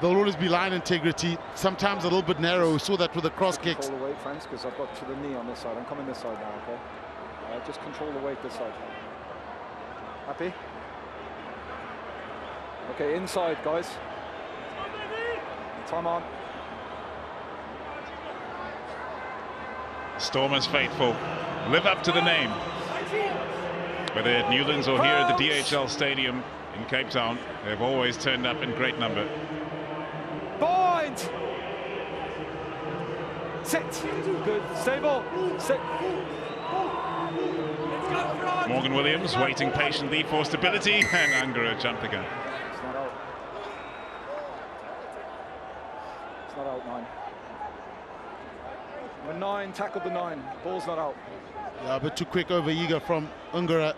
Speaker 1: There'll always be line integrity. Sometimes a little bit narrow. We saw that with the cross kicks.
Speaker 4: Control the weight, friends, because I've got to the knee on this side. I'm coming this side now, okay? Just control the weight this side. Happy? Okay, inside, guys. Time on.
Speaker 3: Stormers faithful live up to the name. Whether at Newlands or here at the DHL Stadium in Cape Town, they've always turned up in great number.
Speaker 4: Bind! Sit! Good. Stable. Sit.
Speaker 3: Morgan Williams waiting patiently for stability, and Angara jumped again.
Speaker 4: It's not out. It's not out, 9. When 9 tackled the 9, ball's not out.
Speaker 1: Yeah, a bit too quick over eager from Angara.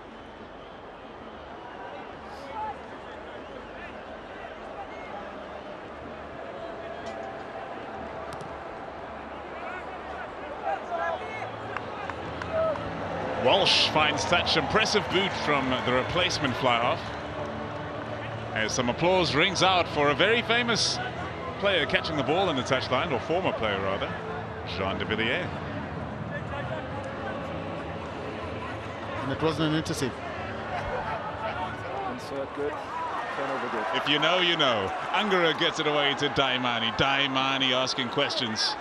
Speaker 3: Walsh finds touch, impressive boot from the replacement fly-off. As some applause rings out for a very famous player catching the ball in the touchline, or former player rather, Jean de Villiers.
Speaker 1: And it wasn't an intercept.
Speaker 4: Insert good. Turnover good.
Speaker 3: If you know, you know. Angara gets it away to Daimani. Daimani asking questions.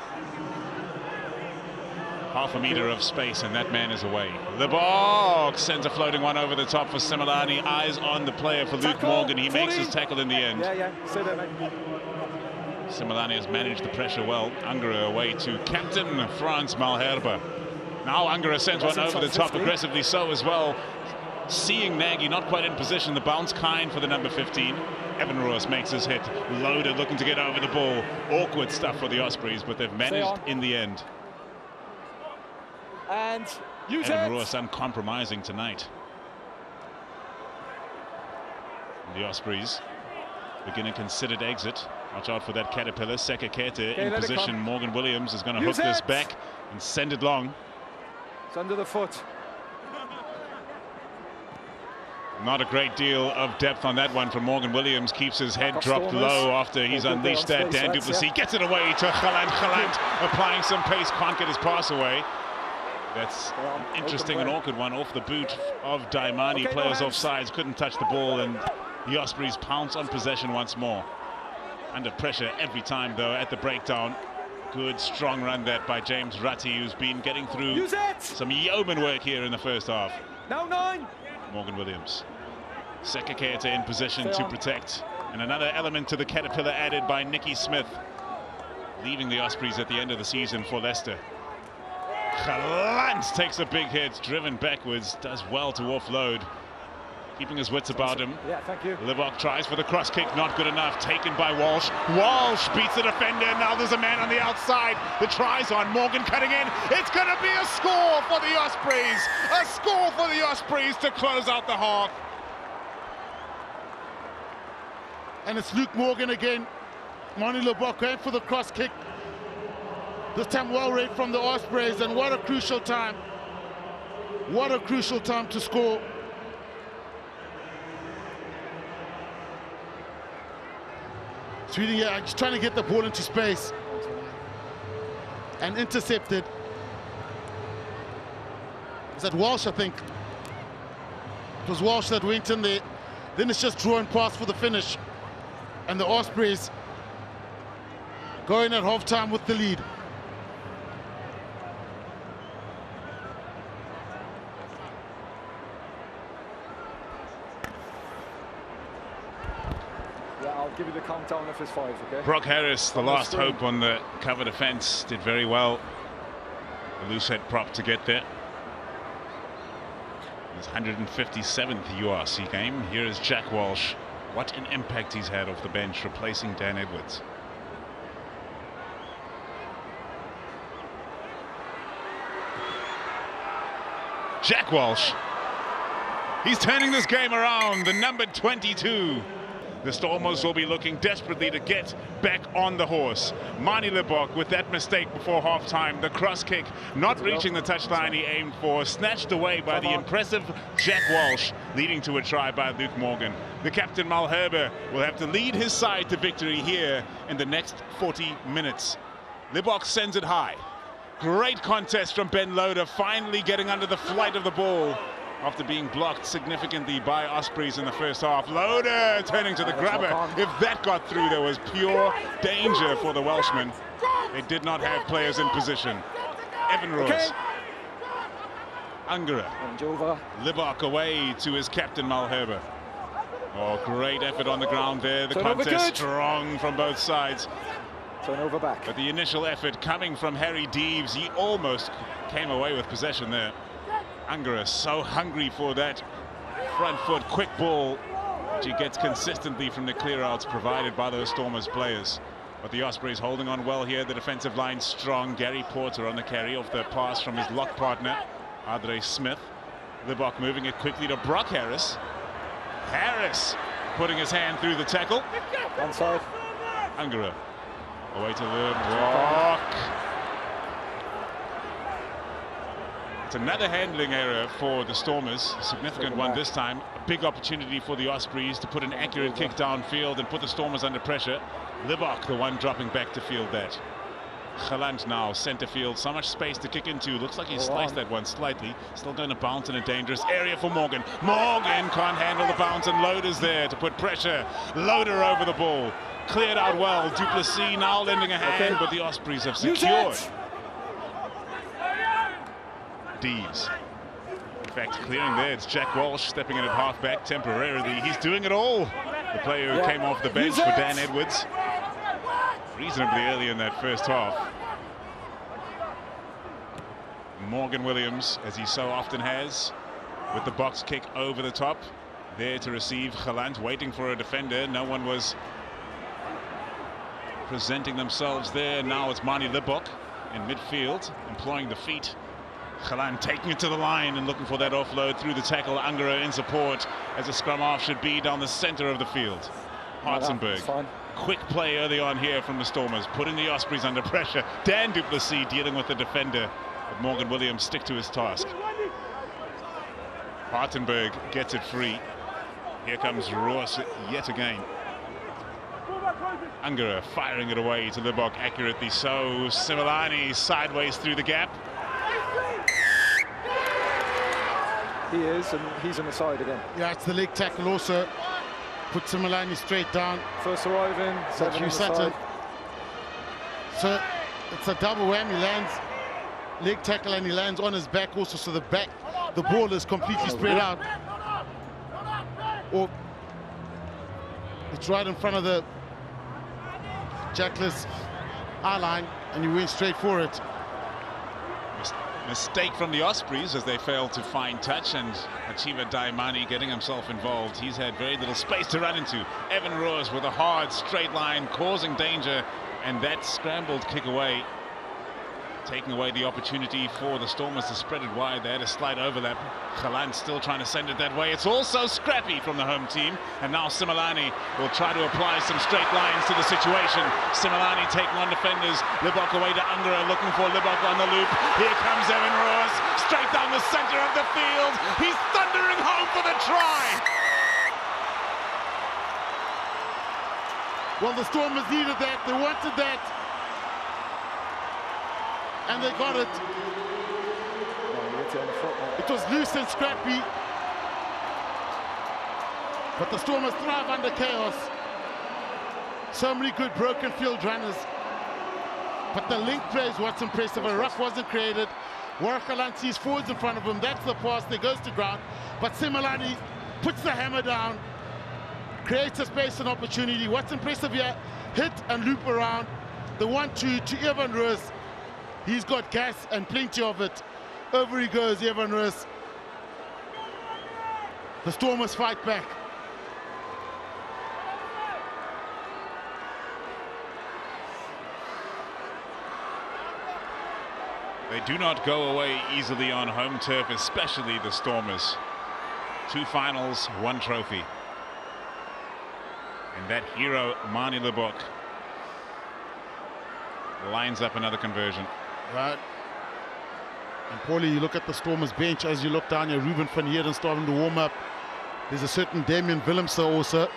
Speaker 3: Half a meter of space, and that man is away. The box sends a floating one over the top for Simelane. Eyes on the player for Luke Morgan. He makes his tackle in the end.
Speaker 4: Yeah, say that, mate.
Speaker 3: Simelane has managed the pressure well. Angara away to captain Frans Malherbe. Now Angara sends one over the top, aggressively so as well. Seeing Nagy not quite in position, the bounce kind for the number 15. Evan Roos makes his hit. Loaded, looking to get over the ball. Awkward stuff for the Ospreys, but they've managed in the end.
Speaker 4: And use
Speaker 3: Evan Roos uncompromising tonight. The Ospreys begin a considered exit. Watch out for that caterpillar. Sekakete in position. Morgan Williams is going to hook this back and send it long.
Speaker 4: It's under the foot.
Speaker 3: Not a great deal of depth on that one from Morgan Williams. Keeps his head dropped low after he's unleashed that. Dan Duplessis gets it away to Galant. Galant applying some pace, can't get his pass away. That's interesting and awkward one off the boot of Daimani. Players offsides, couldn't touch the ball, and the Ospreys pounce on possession once more. Under pressure every time though at the breakdown. Good, strong run that by James Ratty, who's been getting through some yeoman work here in the first half.
Speaker 4: Now 9.
Speaker 3: Morgan Williams. Sekaketa in position to protect. And another element to the Caterpillar added by Nicky Smith, leaving the Ospreys at the end of the season for Leicester. Galant takes a big hit, driven backwards, does well to offload, keeping his wits about him.
Speaker 4: Yeah, thank you.
Speaker 3: Livock tries for the cross kick, not good enough, taken by Walsh. Walsh beats the defender, now there's a man on the outside. The try's on, Morgan cutting in. It's going to be a score for the Ospreys. A score for the Ospreys to close out the half.
Speaker 1: And it's Luke Morgan again. Mani Livock going for the cross kick. This time well read from the Ospreys, and what a crucial time. What a crucial time to score. Sweeting, yeah, just trying to get the ball into space. And intercepted. Was that Walsh, I think? It was Walsh that went in there. Then it's just drawn pass for the finish. And the Ospreys going at half-time with the lead.
Speaker 4: Yeah, I'll give you the countdown if it's 5, okay?
Speaker 3: Brock Harris, the last hope on the cover defence, did very well. The loose head prop to get there. His 157th URC game. Here is Jack Walsh. What an impact he's had off the bench, replacing Dan Edwards. Jack Walsh. He's turning this game around, the number 22. The Stormers will be looking desperately to get back on the horse. Mani Livock with that mistake before half-time. The cross kick not reaching the touchline he aimed for, snatched away by the impressive Jack Walsh, leading to a try by Luke Morgan. The captain Malherbe will have to lead his side to victory here in the next 40 minutes. Livock sends it high. Great contest from Ben Loader, finally getting under the flight of the ball after being blocked significantly by Ospreys in the first half. Loader turning to the grabber. If that got through, there was pure danger for the Welshmen. They did not have players in position. Evan Royce. Angara. Livock away to his captain Malherbe. Oh, great effort on the ground there. The contest strong from both sides.
Speaker 4: Turnover back.
Speaker 3: But the initial effort coming from Harry Deeves, he almost came away with possession there. Angara so hungry for that front foot quick ball, which he gets consistently from the clear-outs provided by those Stormers players. But the Ospreys holding on well here. The defensive line strong. Gary Porter on the carry off the pass from his lock partner, Andre Smith. Livock moving it quickly to Brock Harris. Harris putting his hand through the tackle.
Speaker 4: Onside.
Speaker 3: Angara away to Livock. It's another handling error for the Stormers, a significant one this time. A big opportunity for the Ospreys to put an accurate kick downfield and put the Stormers under pressure. Livock, the one dropping back to field that. Galant now, centre field, so much space to kick into. Looks like he sliced that one slightly. Still going to bounce in a dangerous area for Morgan. Morgan can't handle the bounce, and Loader's there to put pressure. Loader over the ball. Cleared out well. Duplessis now lending a hand, but the Ospreys have secured. Dees. In fact, clearing there, it's Jack Walsh stepping in at halfback temporarily. He's doing it all. The player who came off the bench for Dan Edwards reasonably early in that first half. Morgan Williams, as he so often has, with the box kick over the top, there to receive. Galant waiting for a defender. No one was presenting themselves there. Now it's Mani Livock in midfield, employing the feet. Galant taking it to the line and looking for that offload through the tackle. Angara in support, as a scrum half should be, down the center of the field. Hartzenberg. Quick play early on here from the Stormers, putting the Ospreys under pressure. Dan Duplessis dealing with the defender, but Morgan Williams stick to his task. Hartzenberg gets it free. Here comes Ross yet again. Angara firing it away to Livock accurately so. Similani sideways through the gap.
Speaker 4: He is, and he's on the side again.
Speaker 1: Yeah, it's the leg tackle also. Put Similani straight down.
Speaker 4: First arriving, 7 on the side.
Speaker 1: So it's a double whammy. Lands leg tackle and he lands on his back also, so the ball is completely spread out. Or it's right in front of the Jackless eye line and you went straight for it.
Speaker 3: Mistake from the Ospreys as they failed to find touch, and Achiva Daimani getting himself involved. He's had very little space to run into. Evan Rose with a hard straight line causing danger, and that scrambled kick away, taking away the opportunity for the Stormers to spread it wide. They had a slight overlap. Khalan still trying to send it that way. It's also scrappy from the home team, and now Simelane will try to apply some straight lines to the situation. Simelane taking on defenders. Libok away to Angara, looking for Libok on the loop. Here comes Evan Roos, straight down the center of the field. He's thundering home for the try.
Speaker 1: Well, the Stormers needed that. They wanted that. And they got it. It was loose and scrappy. But the Stormers thrive under chaos. So many good broken field runners. But the link play is what's impressive. A ruck wasn't created. Warwick Khalan sees forwards in front of him. That's the pass that goes to ground. But Simelane puts the hammer down. Creates a space and opportunity. What's impressive here, hit and loop around. The 1-2 to Evan Roos. He's got gas and plenty of it. Over he goes, Evan Roos. The Stormers fight back.
Speaker 3: They do not go away easily on home turf, especially the Stormers. 2 finals, 1 trophy. And that hero, Mani Libok, lines up another conversion.
Speaker 1: Right. And Paulie, you look at the Stormers bench as you look down here. Ruben van Heerden starting to warm up. There's a certain Damian Willemse also.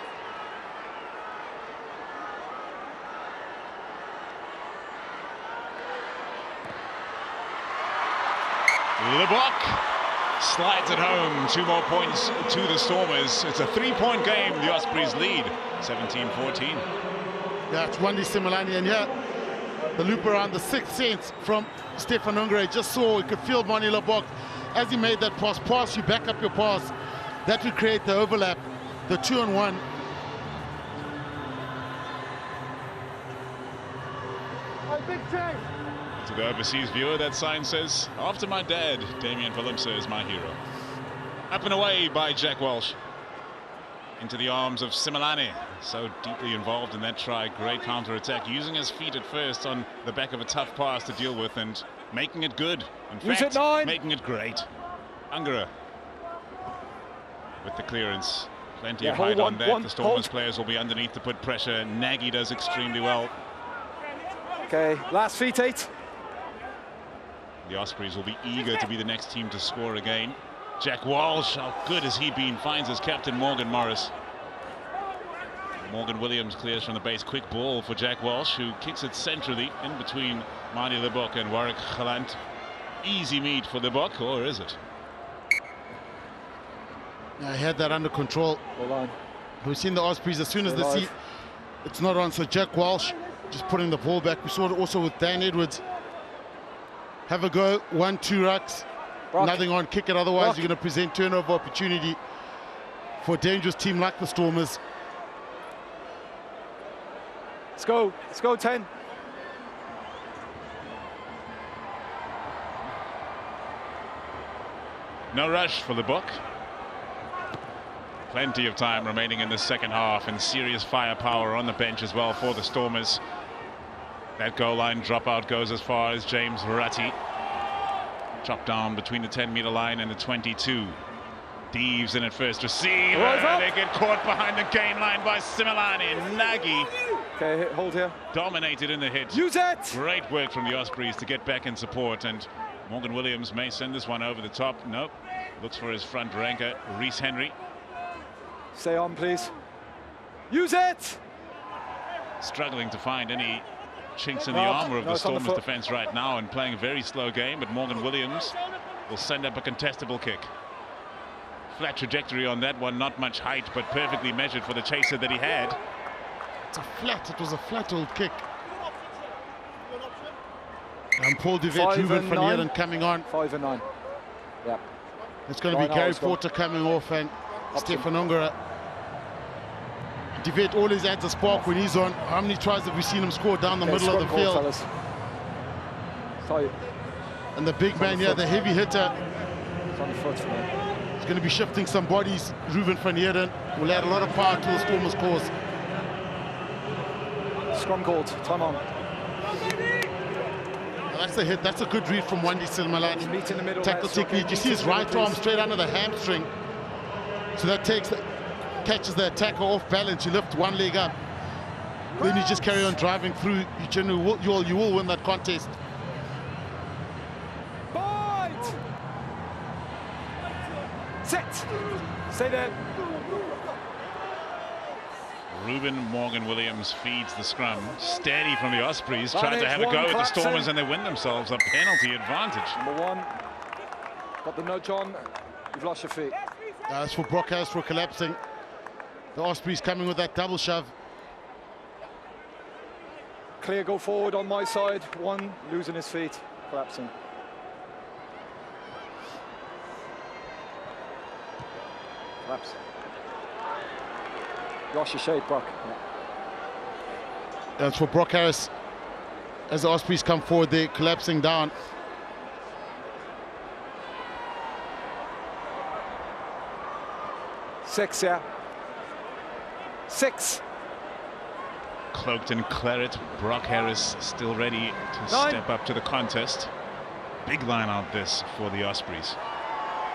Speaker 3: Libok slides it home. 2 more points to the Stormers. It's a 3-point game. The Ospreys lead 17-14.
Speaker 1: Yeah, it's Wandi Simelane, and yeah, the loop around the 6th sense from Stefan Ungre. Just saw, you could feel Mani Libok as he made that pass, you back up your pass. That would create the overlap, the 2-on-1.
Speaker 3: To the overseas viewer, that sign says, "After my dad, Damian Willemse is my hero." Up and away by Jack Walsh. Into the arms of Simelane, so deeply involved in that try. Great counter-attack, using his feet at first on the back of a tough pass to deal with and making it good. In fact, making it great. Angara with the clearance. Plenty of height on that. The Stormers players will be underneath to put pressure. Nagy does extremely well.
Speaker 4: Okay, last feet 8.
Speaker 3: The Ospreys will be eager to be the next team to score again. Jack Walsh, how good has he been? Finds his captain Morgan Morris. Morgan Williams clears from the base. Quick ball for Jack Walsh, who kicks it centrally in between Mani Libok and Warwick Khalan. Easy meet for Libok, or is it?
Speaker 1: I had that under control. We've seen the Ospreys as soon as they see it's not on. So Jack Walsh just putting the ball back. We saw it also with Dan Edwards. Have a go, 1-2 rucks. Nothing on, kick it, otherwise you're going to present turnover opportunity for a dangerous team like the Stormers.
Speaker 4: Let's go 10.
Speaker 3: No rush for the book. Plenty of time remaining in the second half, and serious firepower on the bench as well for the Stormers. That goal line dropout goes as far as James Ratti. Drop down between the 10-meter line and the 22. Deeves in at first receive. They get caught behind the gain line by Simelane. Nagy.
Speaker 4: Okay, hold here.
Speaker 3: Dominated in the hit.
Speaker 4: Use it!
Speaker 3: Great work from the Ospreys to get back in support, and Morgan Williams may send this one over the top. Nope. Looks for his front ranker, Reese Henry.
Speaker 4: Stay on, please. Use it!
Speaker 3: Struggling to find any chinks in the armor of the Stormers defense right now, and playing a very slow game, but Morgan Williams will send up a contestable kick. Flat trajectory on that one, not much height, but perfectly measured for the chaser that he had.
Speaker 1: It was a flat old kick. And Paul Duvet, Ruben van Heerden coming on.
Speaker 4: 5 and 9. Yeah.
Speaker 1: It's going to be Gary Porter coming off and Stefan Ongara. Duvet always adds a spark when he's on. How many tries have we seen him score down the middle of the field? And the big man here, the heavy hitter,
Speaker 4: it's on the foot for me.
Speaker 1: He's going to be shifting some bodies. Ruben van Heerden will add a lot of power to the Stormers' cause.
Speaker 4: Scrum called. Time on.
Speaker 1: That's a hit. That's a good read from Wandi Silmalani.
Speaker 4: Meet in the middle.
Speaker 1: Tackle technique. You see his right arm straight under the hamstring. So that catches the attacker off balance. You lift one leg up. Then you just carry on driving through. You generally you will win that contest.
Speaker 4: Bite! Set! Stay there.
Speaker 3: Ruben Morgan Williams feeds the scrum. Steady from the Ospreys. Tried to have a go at the Stormers and they win themselves a penalty advantage.
Speaker 4: Number 1. Got the nudge on. You've lost your feet.
Speaker 1: That's for Brock Harris for collapsing. The Ospreys coming with that double shove.
Speaker 4: Clear, go forward on my side. 1, losing his feet. Collapsing. Collapse. Lost your shape, Brock.
Speaker 1: That's for Brock Harris. As the Ospreys come forward, they're collapsing down.
Speaker 4: Six, yeah. 6.
Speaker 3: Cloaked in claret, Brock Harris still ready to
Speaker 4: 9.
Speaker 3: step up to the contest. Big line out this for the Ospreys.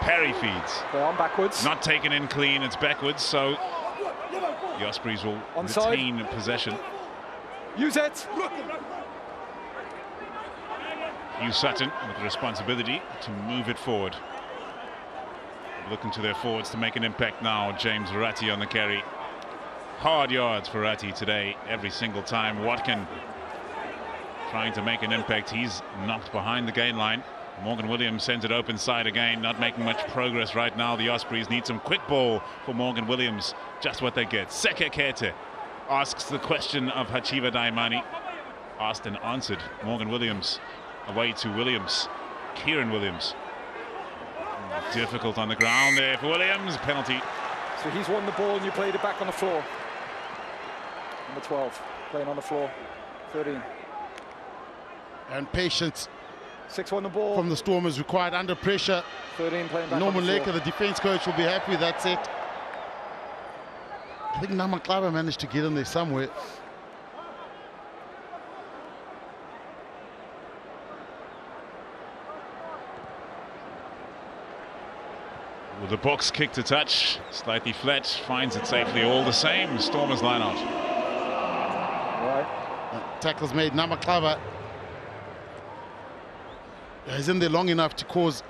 Speaker 3: Perry feeds.
Speaker 4: They're on backwards.
Speaker 3: Not taken in clean, it's backwards, so the Ospreys will retain possession.
Speaker 4: Use it.
Speaker 3: Hugh Sutton with the responsibility to move it forward. Looking to their forwards to make an impact now. James Ratti on the carry. Hard yards for Ratti today, every single time. Watkin trying to make an impact. He's knocked behind the gain line. Morgan Williams sends it open side again, not making much progress right now. The Ospreys need some quick ball for Morgan Williams. Just what they get. Seke Kete asks the question of Hachiva Daimani. Asked and answered. Morgan Williams away to Williams. Kieran Williams. Difficult on the ground there for Williams. Penalty.
Speaker 4: So he's won the ball and you played it back on the floor. Number 12, playing on the floor. 13.
Speaker 1: And patience.
Speaker 4: 6 won the ball.
Speaker 1: From the Stormers required under pressure.
Speaker 4: 13 playing back
Speaker 1: Norman
Speaker 4: on the
Speaker 1: Laker,
Speaker 4: floor.
Speaker 1: the defense coach, will be happy with that set. I think Namaklava managed to get in there somewhere.
Speaker 3: With the box kick to touch, slightly flat, finds it safely all the same. Stormers line out.
Speaker 4: Right.
Speaker 1: Tackles made. Namaklava. He's in there long enough to cause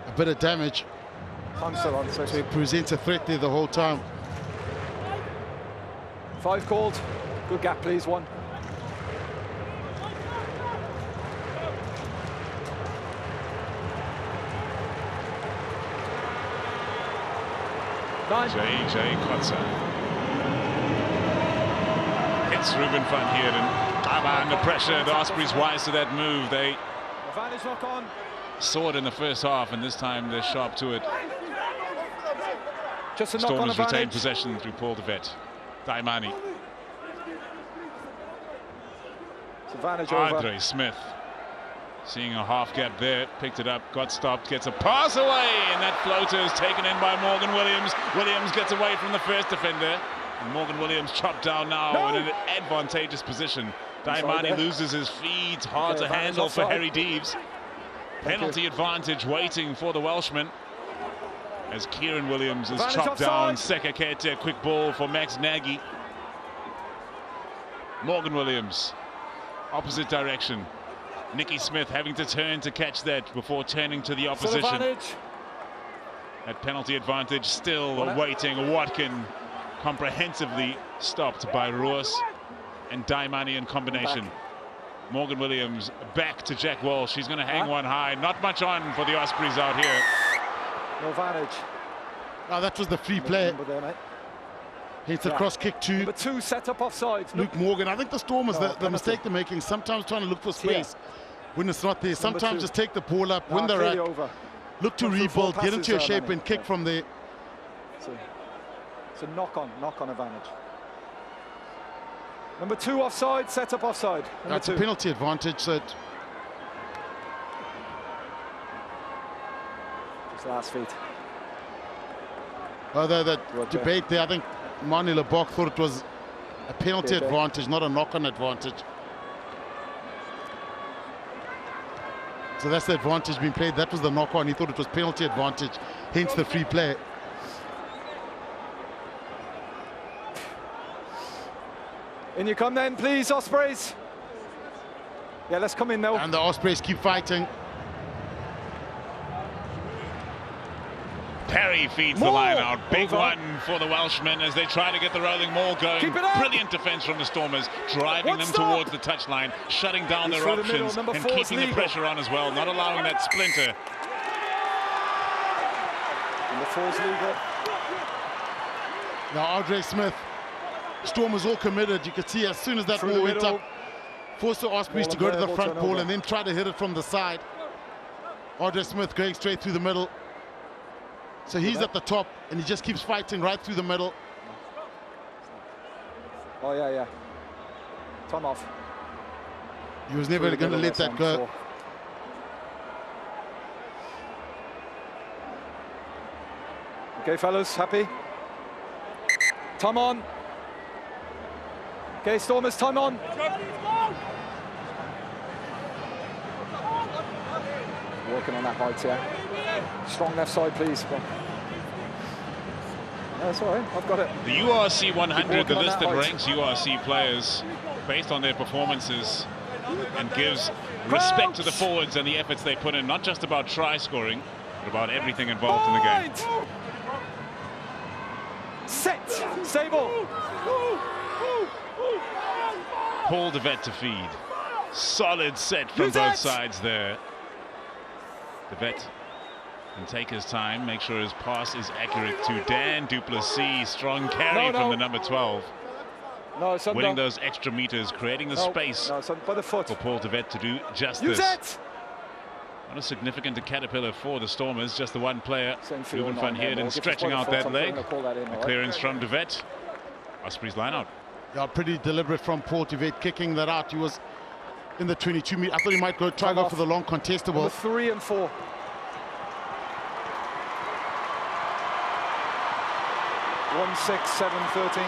Speaker 1: a bit of damage.
Speaker 4: I'm still on 6.
Speaker 1: So he presents a threat there the whole time.
Speaker 4: 5 called. Good gap, please. 1.
Speaker 3: J.J. Kotza hits Ruben van Heerden. Under pressure, the Ospreys wise to that move. They saw it in the first half, and this time they're sharp to it.
Speaker 4: Just a knock on
Speaker 3: Stormers
Speaker 4: advantage.
Speaker 3: retain possession through Paul Duvet. Daimani.
Speaker 4: It's advantage over.
Speaker 3: Andre Smith. Seeing a half gap there, picked it up, got stopped, gets a pass away, and that floater is taken in by Morgan Williams. Williams gets away from the first defender. And Morgan Williams chopped down now in an advantageous position. Daimani loses his feet, hard to handle for Harry Deeves. Penalty advantage waiting for the Welshman. As Kieran Williams is chopped down. Seke Kete, quick ball for Max Nagy. Morgan Williams, opposite direction. Nicky Smith having to turn to catch that before turning to the opposition. That penalty advantage still awaiting. Watkin comprehensively stopped by Roos and Daimani in combination. Morgan Williams back to Jack Walsh. He's going to hang one high. Not much on for the Ospreys out here.
Speaker 4: No advantage.
Speaker 1: Oh, that was the free play. Hence the cross kick to
Speaker 4: Number 2 set up offside.
Speaker 1: Luke Morgan. I think the Stormers,
Speaker 4: No,
Speaker 1: the mistake they're making, sometimes trying to look for space when it's not there.
Speaker 4: Number
Speaker 1: Sometimes
Speaker 4: 2.
Speaker 1: just take the ball up,
Speaker 4: No,
Speaker 1: win the
Speaker 4: clearly
Speaker 1: rack,
Speaker 4: over.
Speaker 1: look to
Speaker 4: One through 4
Speaker 1: rebuild, get into a
Speaker 4: passes,
Speaker 1: shape
Speaker 4: Manny.
Speaker 1: and kick from there.
Speaker 4: It's a knock-on advantage. Number 2 offside, set up offside. Number
Speaker 1: That's
Speaker 4: 2.
Speaker 1: a penalty advantage. So
Speaker 4: Just last feet.
Speaker 1: although the
Speaker 4: Roger.
Speaker 1: debate there, I think Mani Lebok thought it was a penalty
Speaker 4: Okay.
Speaker 1: advantage, not a knock-on advantage. So that's the advantage being played. That was the knock-on. He thought it was penalty advantage, hence the free play.
Speaker 4: In you come then, please, Ospreys. Yeah, let's come in now.
Speaker 1: And the Ospreys keep fighting.
Speaker 3: Perry feeds the
Speaker 4: Moore!
Speaker 3: line out. Big
Speaker 4: Over.
Speaker 3: one for the Welshmen as they try to get the rolling maul going.
Speaker 4: Keep it up!
Speaker 3: Brilliant defence from the Stormers, driving
Speaker 4: One
Speaker 3: them
Speaker 4: stop!
Speaker 3: towards the touchline, shutting down
Speaker 4: He's
Speaker 3: their
Speaker 4: through the middle.
Speaker 3: options
Speaker 4: Number
Speaker 3: and
Speaker 4: 4's
Speaker 3: keeping the
Speaker 4: legal.
Speaker 3: pressure on as well, not allowing that splinter.
Speaker 4: Number 4's legal.
Speaker 1: Now Andre Smith, Stormers all committed. You could see as soon as that
Speaker 4: Through
Speaker 1: ball
Speaker 4: the
Speaker 1: went
Speaker 4: middle.
Speaker 1: up, forced the Ospreys
Speaker 4: Ball
Speaker 1: to go to the
Speaker 4: and
Speaker 1: front
Speaker 4: ball
Speaker 1: ball
Speaker 4: turnover.
Speaker 1: and then try to hit it from the side. Andre Smith going straight through the middle. So he's at the top and he just keeps fighting right through the middle.
Speaker 4: Oh, yeah. Time off.
Speaker 1: He was never
Speaker 4: Through the
Speaker 1: going to
Speaker 4: middle,
Speaker 1: let
Speaker 4: that's
Speaker 1: that go.
Speaker 4: 4. Okay, fellas, happy? Time on. Okay, Stormers, time on. Working on that height, yeah. Strong left side, please. That's all right, I've got it.
Speaker 3: The URC 100, the
Speaker 4: Walking on
Speaker 3: list
Speaker 4: that
Speaker 3: that
Speaker 4: height.
Speaker 3: ranks URC players based on their performances and gives respect to the forwards and the efforts they put in, not just about try scoring, but about everything involved in the game.
Speaker 4: Point! Set, stable.
Speaker 3: Paul DeVet to feed. Solid set from
Speaker 4: Use
Speaker 3: both
Speaker 4: it!
Speaker 3: sides there. DeVet can take his time, make sure his pass is accurate to Dan Duplessis. Strong carry
Speaker 4: No.
Speaker 3: from the number 12.
Speaker 4: No, it's
Speaker 3: Winning
Speaker 4: under.
Speaker 3: those extra meters, creating the space
Speaker 4: No, it's by the foot.
Speaker 3: for Paul DeVet to do just
Speaker 4: Use
Speaker 3: this.
Speaker 4: it.
Speaker 3: Not a significant caterpillar for the Stormers, just the one player.
Speaker 4: Same field
Speaker 3: Ruben
Speaker 4: line
Speaker 3: van
Speaker 4: there,
Speaker 3: Heerden
Speaker 4: Morgan.
Speaker 3: stretching
Speaker 4: Just
Speaker 3: out
Speaker 4: by the
Speaker 3: that
Speaker 4: foot,
Speaker 3: leg.
Speaker 4: I'm gonna call that in,
Speaker 3: A
Speaker 4: all right?
Speaker 3: clearance from DeVet. Ospreys line out.
Speaker 1: Yeah, pretty deliberate from Paul DeVet kicking that out. He was in the 22 meter. I thought he might try
Speaker 4: Time
Speaker 1: go
Speaker 4: off.
Speaker 1: for the long contestable.
Speaker 4: Number 3 and 4. One, 6, 7, 13.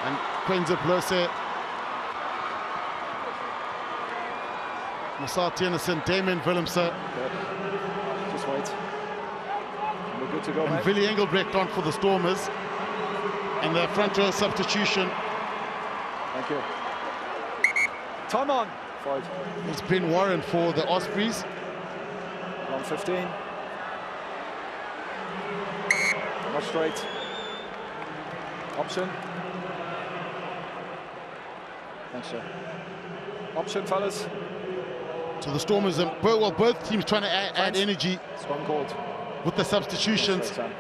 Speaker 1: And Quenza Blose, Marcel Tennison, Damien Willemse,
Speaker 4: Just wait. We're good to go,
Speaker 1: and
Speaker 4: mate.
Speaker 1: Willie Engelbrecht on for the Stormers. And the front row substitution
Speaker 4: Thank you. Time on. 5.
Speaker 1: is Ben Warren for the Ospreys.
Speaker 4: 1:15. Not straight. Option. Thanks, sir. Option, fellas.
Speaker 1: So the Stormers, both teams trying to add energy
Speaker 4: Scrum called.
Speaker 1: with the substitutions.
Speaker 4: Straight, Sam.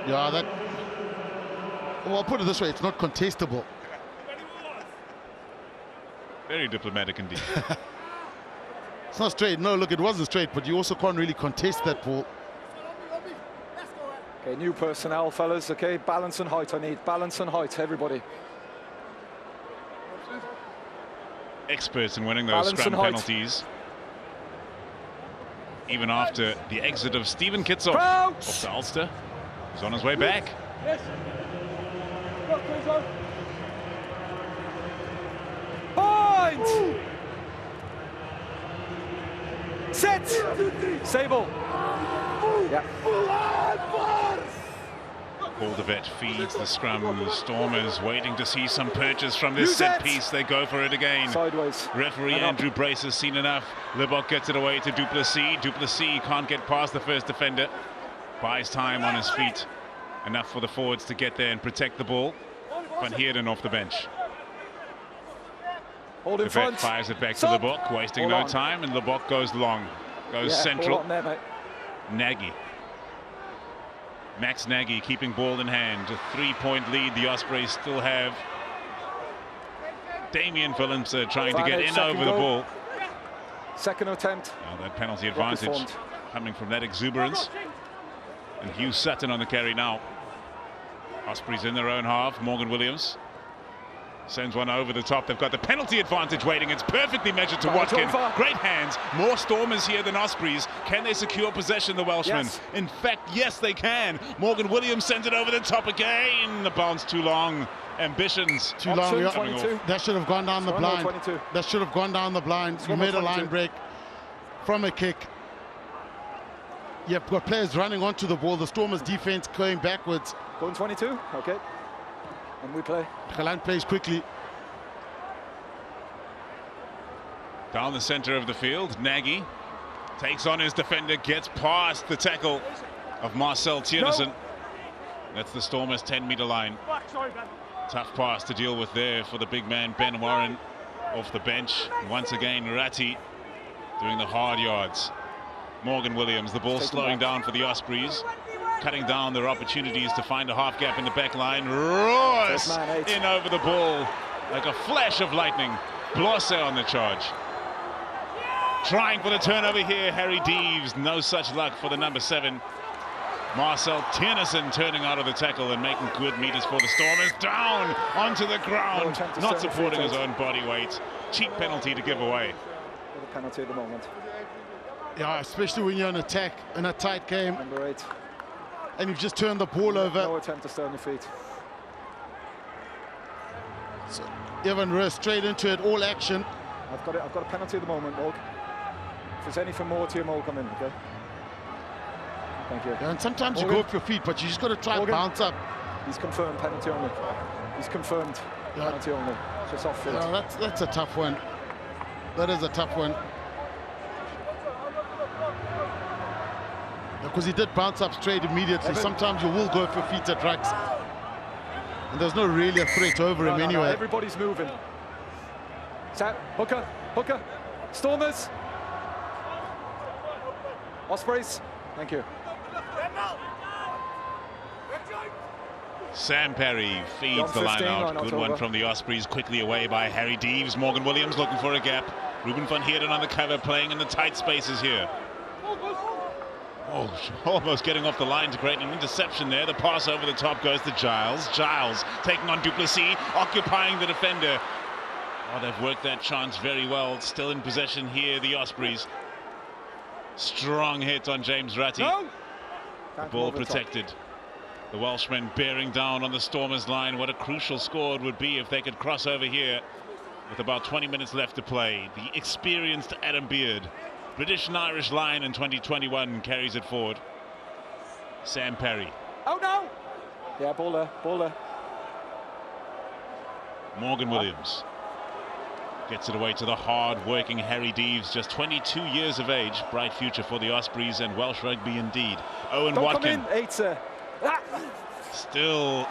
Speaker 1: Yeah, that. Well, I'll put it this way: it's not contestable.
Speaker 3: Very diplomatic indeed.
Speaker 1: It's not straight. No, look, it wasn't straight, but you also can't really contest that ball.
Speaker 4: Okay, new personnel, fellas. Okay, balance and height. I need balance and height, everybody.
Speaker 3: Experts in winning those
Speaker 4: Balance
Speaker 3: scrum
Speaker 4: and height.
Speaker 3: penalties. Even after the exit of Stephen Kitzel
Speaker 4: Crouch!
Speaker 3: off to Ulster, who's on his way back.
Speaker 4: Point! Set! Stable. Yeah.
Speaker 3: Paul DeVet feeds the scrum. The Stormers waiting to see some purchase from this
Speaker 4: Use
Speaker 3: set
Speaker 4: it!
Speaker 3: piece. They go for it again.
Speaker 4: Sideways.
Speaker 3: Referee
Speaker 4: And up.
Speaker 3: Andrew Brace has seen enough. Lebok gets it away to Duplessis. Duplessis can't get past the first defender. Buys time on his feet. Enough for the forwards to get there and protect the ball. Van Heerden off the bench.
Speaker 4: Hold in
Speaker 3: DeVet
Speaker 4: front.
Speaker 3: fires it back to
Speaker 4: Stop.
Speaker 3: Lebok, wasting
Speaker 4: Hold
Speaker 3: no
Speaker 4: on.
Speaker 3: time, and Lebok goes long. Goes
Speaker 4: Yeah,
Speaker 3: central.
Speaker 4: hold on there, mate.
Speaker 3: Nagy. Max Nagy keeping ball in hand. A 3-point lead the Ospreys still have. Damien Phillips trying to get in over the ball.
Speaker 4: Second attempt.
Speaker 3: Now that penalty advantage coming from that exuberance. And Hugh Sutton on the carry now. Ospreys in their own half. Morgan Williams sends one over the top. They've got the penalty advantage waiting. It's perfectly measured to Watkin. Great hands. More Stormers here than Ospreys. Can they secure possession, the Welshmen? Yes. In fact, yes, they can. Morgan Williams sends it over the top again. The bounce too long. Ambitions
Speaker 1: too long. That should have gone down the blind. That should have gone down the blind. You made a line break from a kick. You've got players running onto the ball. The Stormers defense going backwards.
Speaker 4: Going 22. Okay. And we play.
Speaker 1: Khalan plays quickly.
Speaker 3: Down the center of the field, Nagy takes on his defender, gets past the tackle of Marcel Tiernissen. That's the Stormers' 10-meter line. Tough pass to deal with there for the big man Ben Warren off the bench. Once again, Ratti doing the hard yards. Morgan Williams, the ball slowing down for the Ospreys, cutting down their opportunities to find a half gap in the back line. Royce in over the ball like a flash of lightning. Blosse on the charge. Trying for the turnover here, Harry Deeves. No such luck for the number 7. Marcel Tiernissen turning out of the tackle and making good meters for the Stormers. Down onto the ground, not supporting his own body weight. Cheap penalty to give away.
Speaker 4: The penalty at the moment.
Speaker 1: Yeah, especially when you're in attack in a tight game.
Speaker 4: Number 8.
Speaker 1: And you've just turned the ball over.
Speaker 4: No attempt to stay on your feet.
Speaker 1: So, Evan Rowe straight into it, all action.
Speaker 4: I've got a penalty at the moment, Morg. If there's anything more to you, Morg, come in, okay? Thank you.
Speaker 1: Yeah, and sometimes you go off your feet, but you just got to try and bounce up.
Speaker 4: He's confirmed penalty only. He's confirmed penalty only. Just off field.
Speaker 1: Yeah, that's a tough one. That is a tough one. Because he did bounce up straight immediately. Sometimes you will go off your feet at rucks. And there's no really a threat over him anyway.
Speaker 4: Everybody's moving. Set, hooker, Stormers. Ospreys, thank you.
Speaker 3: Sam Perry feeds the line out. Good one from the Ospreys, quickly away by Harry Deeves. Morgan Williams looking for a gap. Ruben van Heerden on the cover, playing in the tight spaces here. Oh, almost getting off the line to create an interception there. The pass over the top goes to Giles. Giles taking on Duplessis, occupying the defender. Oh, they've worked that chance very well. Still in possession here, the Ospreys. Strong hit on James Ratti.
Speaker 4: No.
Speaker 3: The ball protected. The Welshmen bearing down on the Stormers line. What a crucial score it would be if they could cross over here with about 20 minutes left to play. The experienced Adam Beard. British and Irish line in 2021 carries it forward. Sam Perry.
Speaker 4: Oh no! Yeah, ball there.
Speaker 3: Morgan Williams gets it away to the hard-working Harry Deeves, just 22 years of age. Bright future for the Ospreys and Welsh rugby indeed. Owen Watkin.
Speaker 4: Come in, 8, sir.
Speaker 3: Still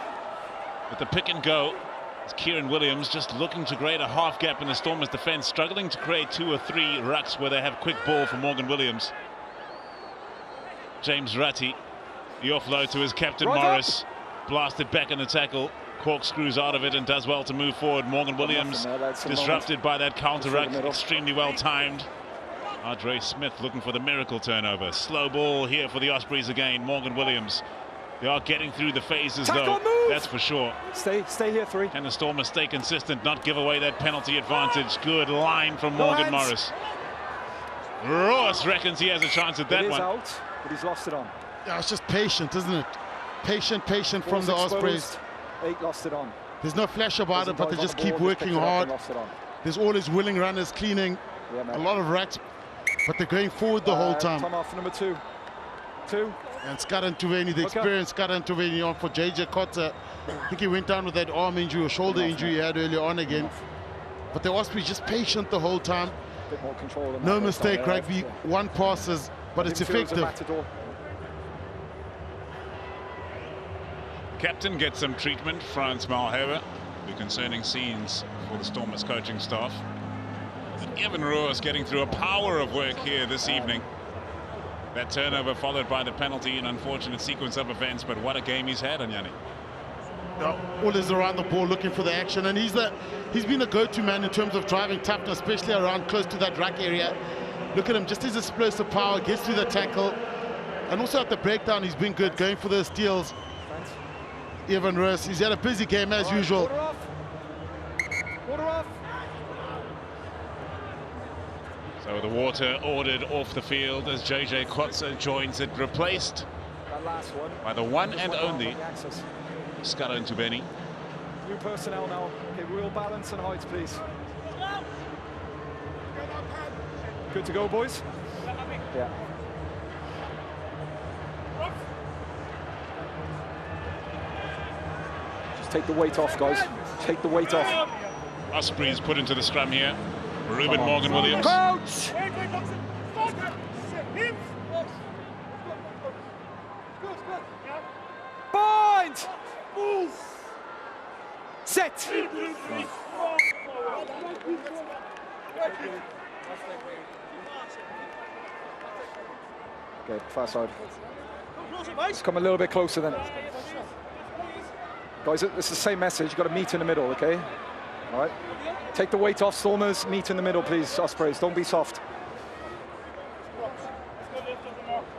Speaker 3: with the pick and go. It's Kieran Williams just looking to create a half gap in the Stormers defense, struggling to create 2 or 3 rucks where they have quick ball for Morgan Williams. James Ratti, the offload to his captain Morris, blasted back in the tackle, corkscrews out of it and does well to move forward. Morgan Williams disrupted by that counter ruck, extremely well timed. Andre Smith looking for the miracle turnover. Slow ball here for the Ospreys again. Morgan Williams. They are getting through the phases though, that's for sure.
Speaker 4: Stay here, 3.
Speaker 3: Can the Stormers stay consistent, not give away that penalty advantage? Good line from Morgan Morris. Ross reckons he has a chance at that one.
Speaker 4: It is out, but he's lost it on.
Speaker 1: Yeah, it's just patient, isn't it? Patient from the Ospreys.
Speaker 4: 8 lost it on.
Speaker 1: There's no flash about it, but they just keep working hard. There's always willing runners cleaning, a lot of racks, but they're going forward the whole time.
Speaker 4: Time off for number 2.
Speaker 1: And Skaran Tuveni, the experienced Skaran Tuveni on for JJ Cotter. I think he went down with that arm injury or shoulder injury he had earlier on again. But the Ospreys just patient the whole time.
Speaker 4: Bit more control than
Speaker 1: no mistake, rugby. One passes, but it's effective.
Speaker 3: Captain gets some treatment, Frans Malherbe. The concerning scenes for the Stormers coaching staff. And Evan Roos getting through a power of work here this evening. That turnover followed by the penalty, an unfortunate sequence of events, but what a game he's had, Anyani.
Speaker 1: Always around the ball looking for the action, and he's been a go-to man in terms of driving toughness, especially around close to that ruck area. Look at him, just his explosive power, gets through the tackle, and also at the breakdown he's been good, going for the steals. Evan Roos, he's had a busy game as usual.
Speaker 2: Water off. Water off.
Speaker 3: So the water ordered off the field as JJ Kotze joins it, replaced
Speaker 2: That last one.
Speaker 3: by the one and only Scala Ntubeni.
Speaker 2: New personnel now. Okay, real balance and height, please. Good to go, boys?
Speaker 4: Yeah. Just take the weight off, guys. Take the weight off.
Speaker 3: Ospreys put into the scrum here. Ruben Morgan Williams.
Speaker 4: Coach!
Speaker 2: Bind! Set!
Speaker 4: Okay, far side. Let's come a little bit closer then. Guys, it's the same message. You've got to meet in the middle, okay? All right. Take the weight off, Stormers. Meet in the middle, please, Ospreys. Don't be soft.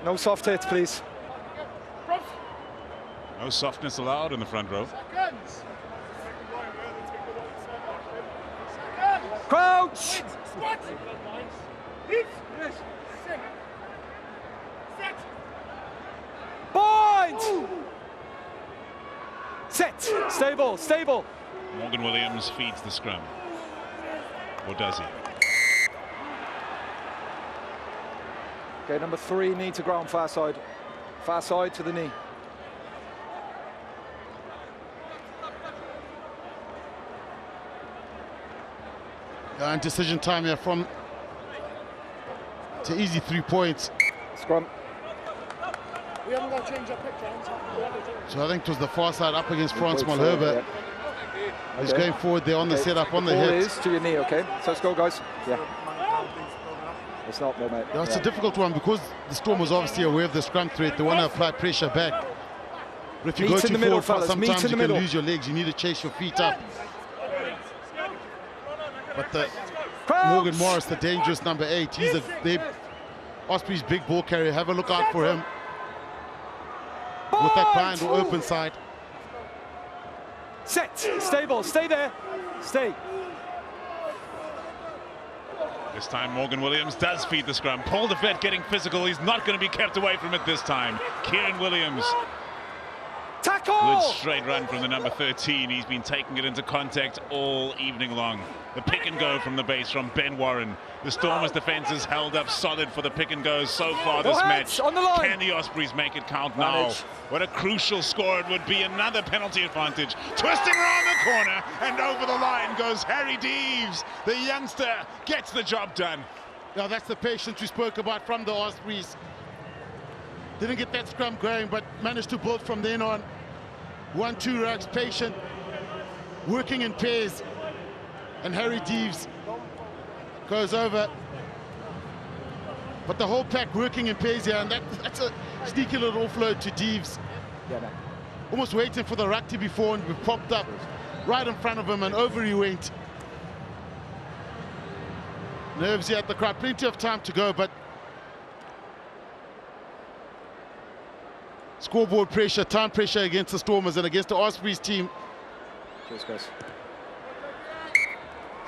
Speaker 4: No soft hits, please.
Speaker 3: No softness allowed in the front row.
Speaker 4: Crouch! Bind! Set! Stable, stable.
Speaker 3: Morgan Williams feeds the scrum. Or does he?
Speaker 4: Okay, number 3, knee to ground, far side. Far side to the knee.
Speaker 1: And decision time here from to easy 3 points.
Speaker 4: Scrum.
Speaker 6: We haven't got to change our picture.
Speaker 1: So I think it was the far side up against Frans Malherbe.
Speaker 4: Yeah.
Speaker 1: He's going forward there on the setup, on the
Speaker 4: ball
Speaker 1: hit.
Speaker 4: is to your knee, okay? So let's go, guys. Yeah. It's not, no, mate.
Speaker 1: Yeah, it's a difficult one because the Storm was obviously aware of the scrum threat. They want to apply pressure back. But if you go too forward, sometimes you can lose your legs. You need to chase your feet up. But the Morgan Morris, the dangerous number 8, he's Osprey's big ball carrier. Have a look out for him with that bind or open side.
Speaker 2: Set! Stable, stay there. Stay.
Speaker 3: This time Morgan Williams does feed the scrum. Paul de Vet getting physical. He's not going to be kept away from it this time. Kieran Williams.
Speaker 2: Tackle!
Speaker 3: Good straight run from the number 13. He's been taking it into contact all evening long. The pick and go from the base from Ben Warren. The Stormers defense is held up solid for the pick and goes so far this match.
Speaker 2: On the line.
Speaker 3: Can the Ospreys make it count now? What a crucial score it would be. Another penalty advantage. Twisting around the corner and over the line goes Harry Deeves. The youngster gets the job done.
Speaker 1: Now that's the patience we spoke about from the Ospreys. Didn't get that scrum going, but managed to build from then on. 1-2 rucks, patient, working in pairs. And Harry Deeves goes over. But the whole pack working in pairs here, and that's a sneaky little offload to Deeves.
Speaker 4: Yeah, man.
Speaker 1: Almost waiting for the ruck to be formed, we popped up right in front of him, and over he went. Nerves here at the crowd, plenty of time to go, but scoreboard pressure, time pressure against the Stormers and against the Ospreys team.
Speaker 4: Cheers, guys.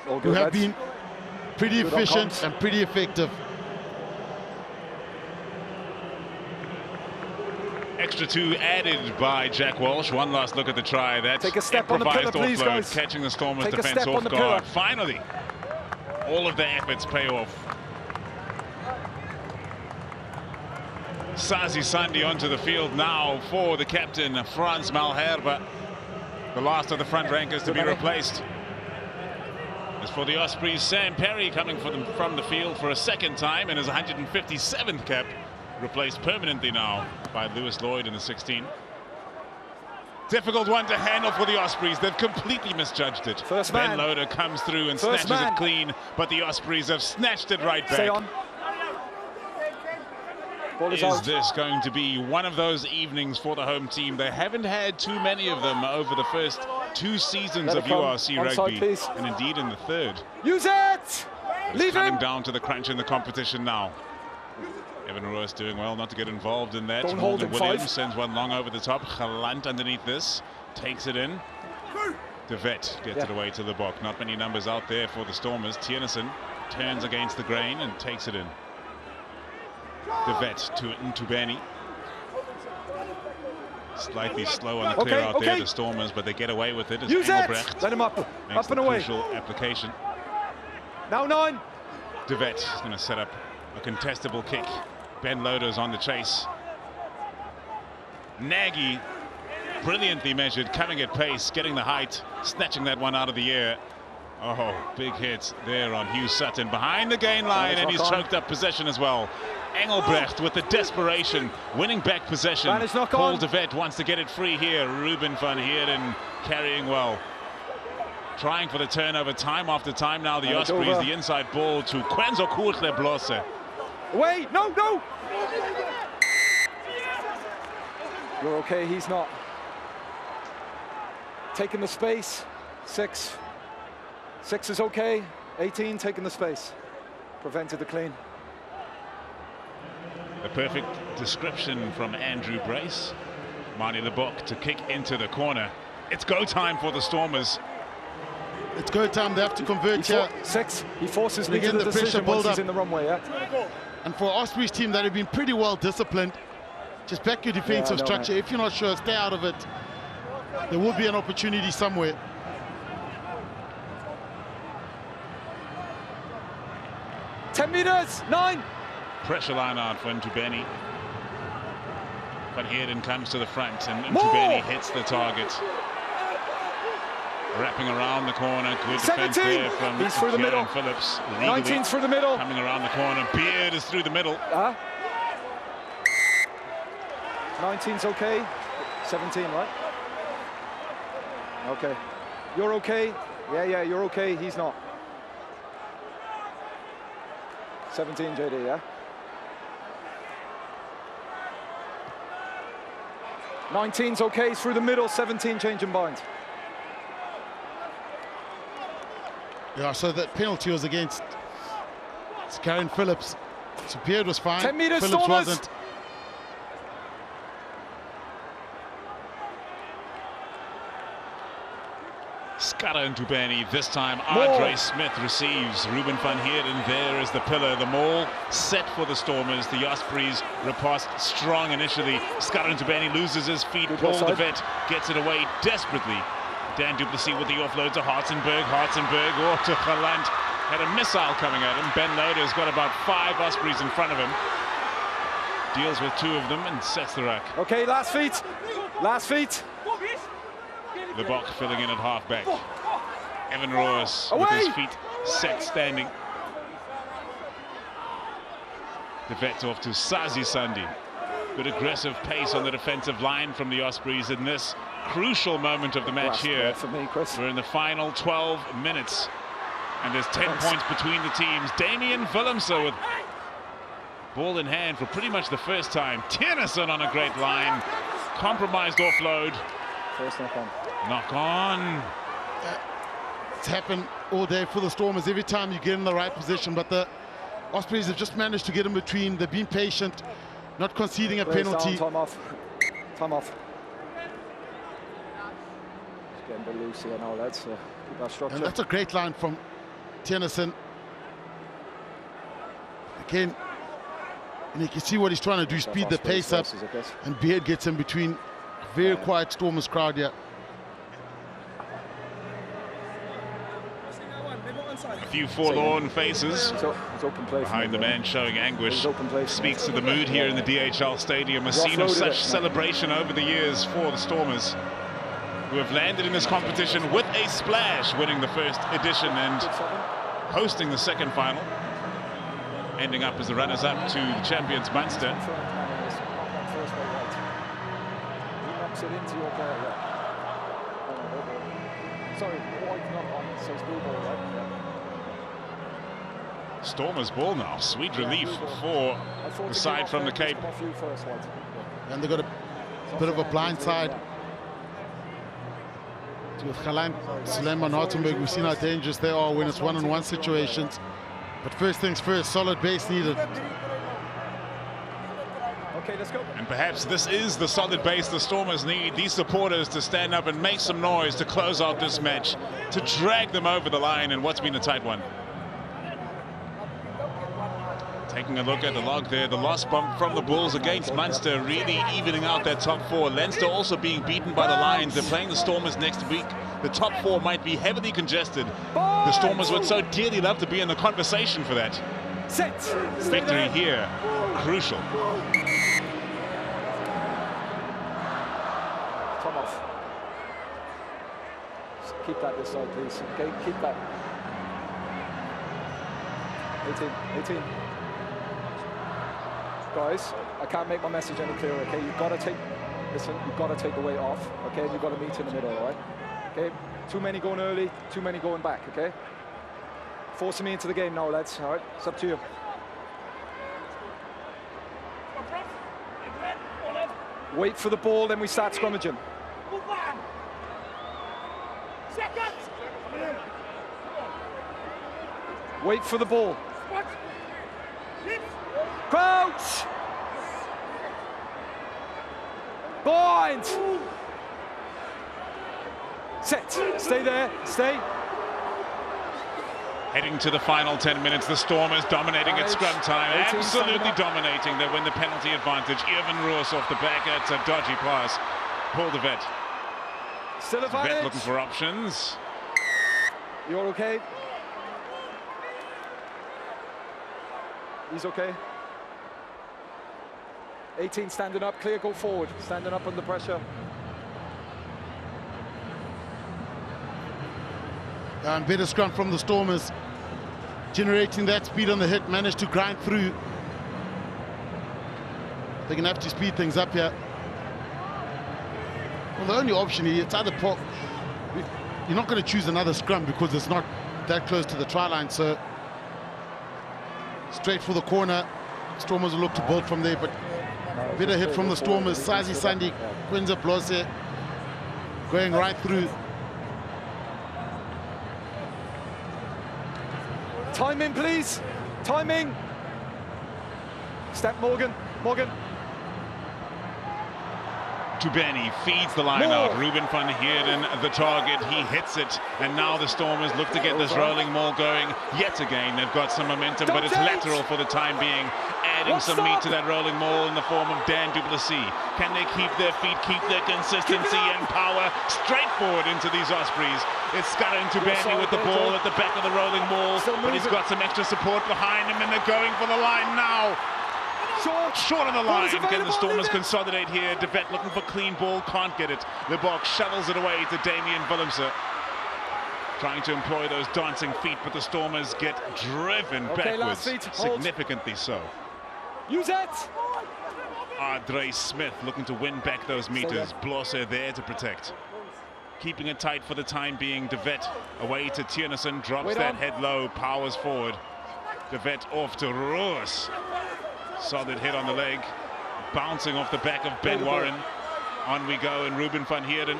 Speaker 1: Who have been pretty efficient and pretty effective.
Speaker 3: Extra 2 added by Jack Walsh. One last look at the try. That's
Speaker 4: take a step on the pillar, please, guys.
Speaker 3: Catching the Stormers
Speaker 4: Take
Speaker 3: defense off guard.
Speaker 4: pillar.
Speaker 3: Finally, all of their efforts pay off. Sazi Sandi onto the field now for the captain, Frans Malherbe. The last of the front rankers to be replaced. As for the Ospreys, Sam Perry coming from the field for a second time in his 157th cap. Replaced permanently now by Lewis Lloyd in the 16. Difficult one to handle for the Ospreys. They've completely misjudged it.
Speaker 4: First
Speaker 3: Ben
Speaker 4: man.
Speaker 3: Loader comes through and
Speaker 4: First
Speaker 3: snatches
Speaker 4: man.
Speaker 3: it clean, but the Ospreys have snatched it right back.
Speaker 4: Stay on. Ball is
Speaker 3: Is
Speaker 4: out.
Speaker 3: this going to be one of those evenings for the home team? They haven't had too many of them over the first 2 seasons
Speaker 4: Let
Speaker 3: of
Speaker 4: it come.
Speaker 3: URC
Speaker 4: Onside,
Speaker 3: Rugby,
Speaker 4: please.
Speaker 3: and indeed in the third.
Speaker 4: Use it! Leave
Speaker 3: Cutting
Speaker 4: him!
Speaker 3: down to the crunch in the competition now. Evan Roos doing well not to get involved in that.
Speaker 4: Don't hold
Speaker 3: Morgan
Speaker 4: him,
Speaker 3: Williams
Speaker 4: 5.
Speaker 3: sends one long over the top. Galant underneath this. Takes it in. De Vet gets it away to the box. Not many numbers out there for the Stormers. Tiernison turns against the grain and takes it in. De Vet to Ntubeni. Slightly slow on the clear out there, the Stormers, but they get away with it as
Speaker 4: Use
Speaker 3: Engelbrecht
Speaker 4: it! Let him up.
Speaker 3: makes
Speaker 4: Up
Speaker 3: the
Speaker 4: and away.
Speaker 3: crucial application.
Speaker 4: Now 9.
Speaker 3: De Vet is going to set up a contestable kick. Ben Loder's on the chase. Nagy, brilliantly measured, coming at pace, getting the height, snatching that one out of the air. Oh, big hit there on Hugh Sutton behind the gain line, and he's choked up possession as well. Engelbrecht with the desperation, winning back possession. Paul De Vet wants to get it free here. Ruben van Heerden carrying well. Trying for the turnover time after time now. The Ospreys, the inside ball to Kwenzo Kurtle Blose.
Speaker 4: Wait, no, no! You're okay, he's not. Taking the space. 6. 6 is okay. 18 taking the space. Prevented the clean.
Speaker 3: The perfect description from Andrew Brace. Marnie Lebock to kick into the corner. It's go time for the Stormers.
Speaker 1: It's go time. They have to convert here.
Speaker 4: 6. He forces me to
Speaker 1: the
Speaker 4: the
Speaker 1: pressure
Speaker 4: decision
Speaker 1: build
Speaker 4: once
Speaker 1: up.
Speaker 4: he's in the runway, yeah?
Speaker 1: And for Ospreys team that have been pretty well disciplined, just back your defensive structure. If you're not sure, stay out of it. There will be an opportunity somewhere.
Speaker 4: $10 meters, 9.
Speaker 3: Pressure line out for Ntubeni. Van Heerden comes to the front and Ntubeni hits the target. Wrapping around the corner, good defense there from
Speaker 4: He's through the middle.
Speaker 3: Phillips.
Speaker 4: 19's through the middle.
Speaker 3: Coming around the corner, Beard is through the middle.
Speaker 4: 19's okay. 17, right? Okay. You're okay? Yeah, you're okay. He's not. 17, JD, yeah? 19's okay, through the middle, 17 changing binds.
Speaker 1: Yeah, so that penalty was against Karen Phillips. So Beard was fine.
Speaker 4: 10 meters,
Speaker 1: Phillips
Speaker 4: Stormers.
Speaker 1: wasn't.
Speaker 3: Scudder Ntubeni, this time Andre Smith receives. Ruben van Heerden there is the pillar. The maul set for the Stormers. The Ospreys riposte strong initially. Scudder Ntubeni loses his feet. Paul De Vet gets it away desperately. Dan du Plessis with the offload to Hartzenberg. Hartzenberg to Galant. Had a missile coming at him. Ben Loder's got about 5 Ospreys in front of him. Deals with 2 of them and sets the ruck.
Speaker 4: Okay, last feet. Last feet.
Speaker 3: The box filling in at halfback. Evan Roos with his feet set standing. De Vet off to Sazi Sandi. Good aggressive pace on the defensive line from the Ospreys in this crucial moment of the match here.
Speaker 4: For me, Chris.
Speaker 3: We're in the final 12 minutes. And there's 10 points between the teams. Damien Willemse with ball in hand for pretty much the first time. Tiernison on a great line. Compromised offload.
Speaker 4: First knock on.
Speaker 3: Knock on.
Speaker 1: It's happened all day for the Stormers every time you get in the right position, but the Ospreys have just managed to get in between. They've been patient, not conceding a penalty.
Speaker 4: Time off. Time off. Just getting a bit loose here now, lads. So keep that structure.
Speaker 1: And that's a great line from Tiernison. Again, and you can see what he's trying to do, speed the pace up, and Beard gets in between. Very quiet Stormers crowd here.
Speaker 3: A few forlorn faces behind the man showing anguish. Speaks to the mood here in the DHL Stadium. A scene of such celebration over the years for the Stormers, who have landed in this competition with a splash, winning the first edition and hosting the second final, ending up as the runners-up to the champions Munster.
Speaker 4: It into your ball, Sorry, white knock on, so it's blue ball, right?
Speaker 3: Stormers ball now. Sweet relief for the side from the Cape.
Speaker 1: And they've got a bit of a blind side. With Galant, Suleiman, Hartenberg, we've seen how dangerous they are when it's one-on-one situations. But first things first, solid base needed.
Speaker 2: Okay, let's go.
Speaker 3: And perhaps this is the solid base the Stormers need. These supporters to stand up and make some noise to close out this match, to drag them over the line in what's been a tight one. Taking a look at the log there, the lost bump from the Bulls against Munster, really evening out that top four. Leinster also being beaten by the Lions. They're playing the Stormers next week. The top four might be heavily congested. The Stormers would so dearly love to be in the conversation for that.
Speaker 2: Set.
Speaker 3: Victory here, crucial.
Speaker 4: Tom off. Keep that this side, please. Okay, keep that. 18. Guys, I can't make my message any clearer, okay? You've got to take, listen, you've got to take the weight off, okay? And you've got to meet in the middle, all right? Okay? Too many going early, too many going back, okay? Forcing me into the game now, lads, all right? It's up to you. Wait for the ball, then we start scrummaging. Wait for the ball. Crouch! Bind! Set. Stay there. Stay.
Speaker 3: Heading to the final 10 minutes, the Stormers dominating at scrum time, absolutely dominating. They win the penalty advantage. Irvin Roos off the back, it's a dodgy pass. Paul de Vet.
Speaker 4: Still
Speaker 3: De
Speaker 4: advantage.
Speaker 3: Vet looking for options.
Speaker 4: You're okay? He's okay. 18 standing up, clear, go forward. Standing up under pressure.
Speaker 1: And better scrum from the Stormers. Generating that speed on the hit, managed to grind through. They're going to have to speed things up here. Well, the only option here, it's either pop. You're not going to choose another scrum because it's not that close to the try line, so straight for the corner. Stormers will look to build from there, but better hit from the Stormers. Sazi Sandi, Quinza Blose going right through.
Speaker 4: Timing, please. Timing. Step Morgan.
Speaker 3: Tubeni feeds the line out. Ruben van Heerden, the target, he hits it. And now the Stormers look to get this rolling maul going yet again. They've got some momentum, but it's lateral for the time being. Adding some meat to that rolling maul in the form of Dan du Plessis. Can they keep their feet, keep their consistency and power straight forward into these Ospreys? It's Scudder and Tubeni with the ball at the back of the rolling maul, but he's got some extra support behind him, and they're going for the line now. Short on the line. Can the Stormers consolidate here? De Vet looking for clean ball, can't get it. Lebok shovels it away to Damien Willemse. Trying to employ those dancing feet, but the Stormers get driven backwards, significantly so.
Speaker 4: Use it!
Speaker 3: Andre Smith looking to win back those meters. Blosser there to protect. Keeping it tight for the time being. De Vet away to Tiernason, drops that head low, powers forward. De Vet off to Roos. Solid hit on the leg, bouncing off the back of Ben Warren. On we go, and Ruben van Heerden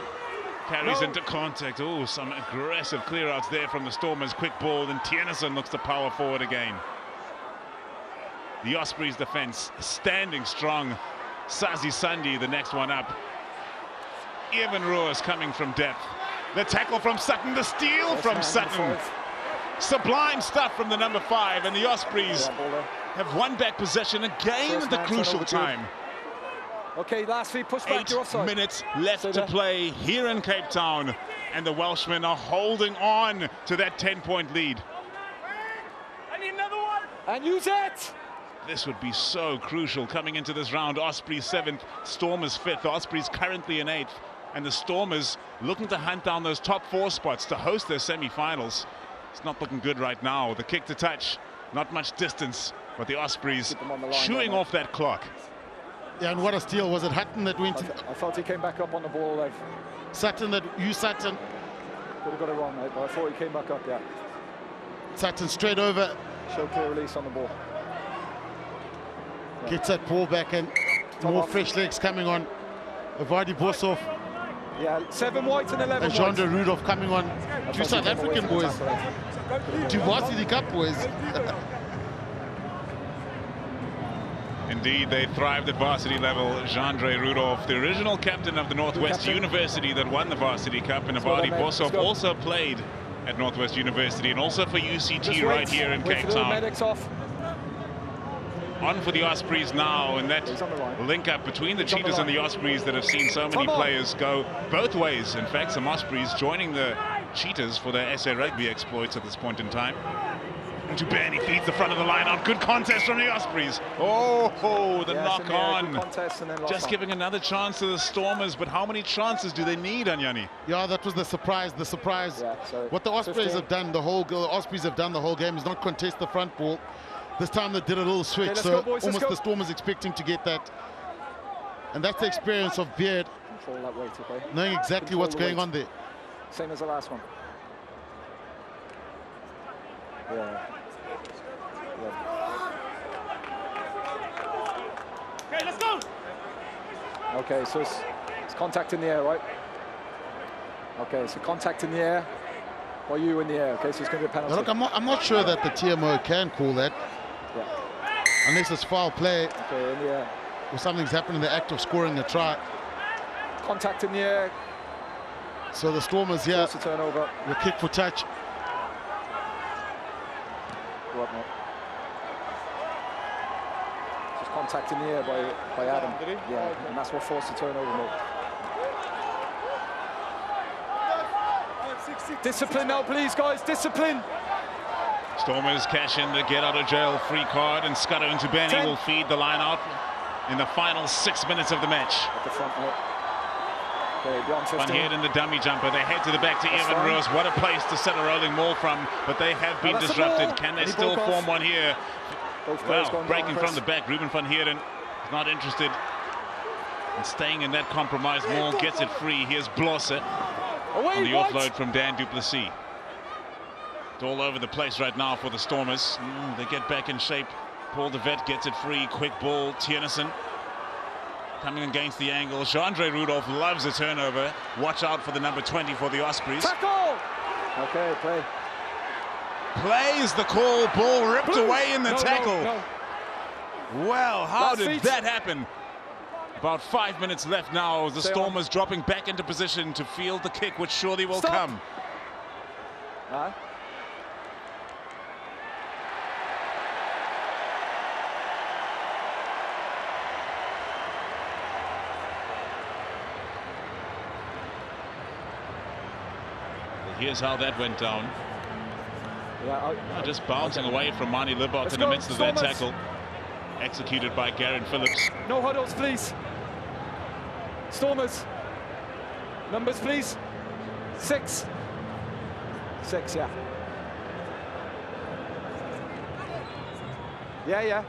Speaker 3: carries into contact. Oh, some aggressive clear-outs there from the Stormers. Quick ball, and Tiernason looks to power forward again. The Ospreys defense standing strong. Sazi Sandi, the next one up. Irvin Roos coming from depth. The tackle from Sutton, the steal from Sutton. Sublime stuff from the number 5, and the Ospreys have won back possession again at the crucial time.
Speaker 4: Okay, last feet, push back,
Speaker 3: 8 minutes left to play here in Cape Town, and the Welshmen are holding on to that 10-point lead.
Speaker 2: I need another one.
Speaker 4: And use it!
Speaker 3: This would be so crucial coming into this round. Ospreys 7th, Stormers 5th. The Ospreys currently in 8th, and the Stormers looking to hunt down those top 4 spots to host their semi-finals. It's not looking good right now. The kick to touch, not much distance, but the Ospreys chewing off that clock.
Speaker 1: Yeah, and what a steal. Was it Hutton that went?
Speaker 4: I thought he came back up on the ball. Like
Speaker 1: Sutton that you Sutton.
Speaker 4: Could have got it wrong, mate, but I thought he came back up, yeah.
Speaker 1: Sutton straight over.
Speaker 4: Show clear release on the ball.
Speaker 1: Gets that ball back and more fresh legs coming on. Avadi Bosov.
Speaker 4: Yeah, 7 whites and 11
Speaker 1: and
Speaker 4: whites.
Speaker 1: Jean Rudolph coming on. Two South African boys. Two Varsity Cup boys.
Speaker 3: Indeed, they thrived at varsity level. Jandre Rudolph, the original captain of the Northwest University that won the Varsity Cup, and Avadi Bosov also played at Northwest University and also for UCT right here in Cape Town. On for the Ospreys now, and that link up between the Cheetahs and the Ospreys that have seen so many players go both ways. In fact, some Ospreys joining the Cheetahs for their SA Rugby exploits at this point in time. And Tubani feeds the front of the line out. Good contest from the Ospreys. Oh, the knock on. Just giving another chance to the Stormers, but how many chances do they need, Anyani?
Speaker 1: Yeah, that was the surprise. The surprise. Yeah, what the Ospreys have done, the Ospreys have done the whole game is not contest the front ball. This time they did a little switch, so boys, almost the Stormers expecting to get that. And that's the experience of Beard,
Speaker 4: control that weight, okay?
Speaker 1: Knowing exactly what's going on there.
Speaker 4: Same as the last one. Yeah.
Speaker 6: Okay, let's go.
Speaker 4: Okay, so it's contact in the air, right? Okay, so contact in the air, or you in the air. Okay, so it's going to be a penalty.
Speaker 1: Look, I'm not sure that the TMO can call that.
Speaker 4: Yeah.
Speaker 1: Unless it's foul play.
Speaker 4: Okay, in the air.
Speaker 1: Or something's happened in the act of scoring a try.
Speaker 4: Contact in the air.
Speaker 1: So the Stormers here
Speaker 4: turnover.
Speaker 1: will kick for touch.
Speaker 4: What not? Just contact in the air by Adam.
Speaker 2: Did he?
Speaker 4: Yeah, and that's what forced the turnover. Mode. Discipline now, please, guys. Discipline.
Speaker 3: Stormers cash in the get out of jail free card, and Scudder and Tubani will feed the line out in the final 6 minutes of the match.
Speaker 4: At the front, okay, beyond 15.
Speaker 3: Van Heerden, the dummy jumper. They head to the back to Evan Roos. What a place to set a rolling maul from, but they have been disrupted. Can they still form one here? Well, breaking from the back. Ruben Van Heerden is not interested in staying in that compromised maul. Gets it free. Here's Blosse on the offload from Dan du Plessis. It's all over the place right now for the Stormers. They get back in shape. Paul de Vet gets it free. Quick ball. Tiernissen coming against the angle. Jandre Rudolph loves a turnover. Watch out for the number 20 for the Ospreys.
Speaker 4: Tackle! Okay, play.
Speaker 3: Play is the call. Ball ripped away in the tackle.
Speaker 4: No.
Speaker 3: Well, how did that happen? About 5 minutes left now. The Stormers dropping back into position to field the kick, which surely will come. Here's how that went down. Just bouncing away from Mani Libok in the midst of that tackle. Executed by Garrett Phillips.
Speaker 4: No huddles, please. Stormers. Numbers, please. 6. 6, yeah. Yeah.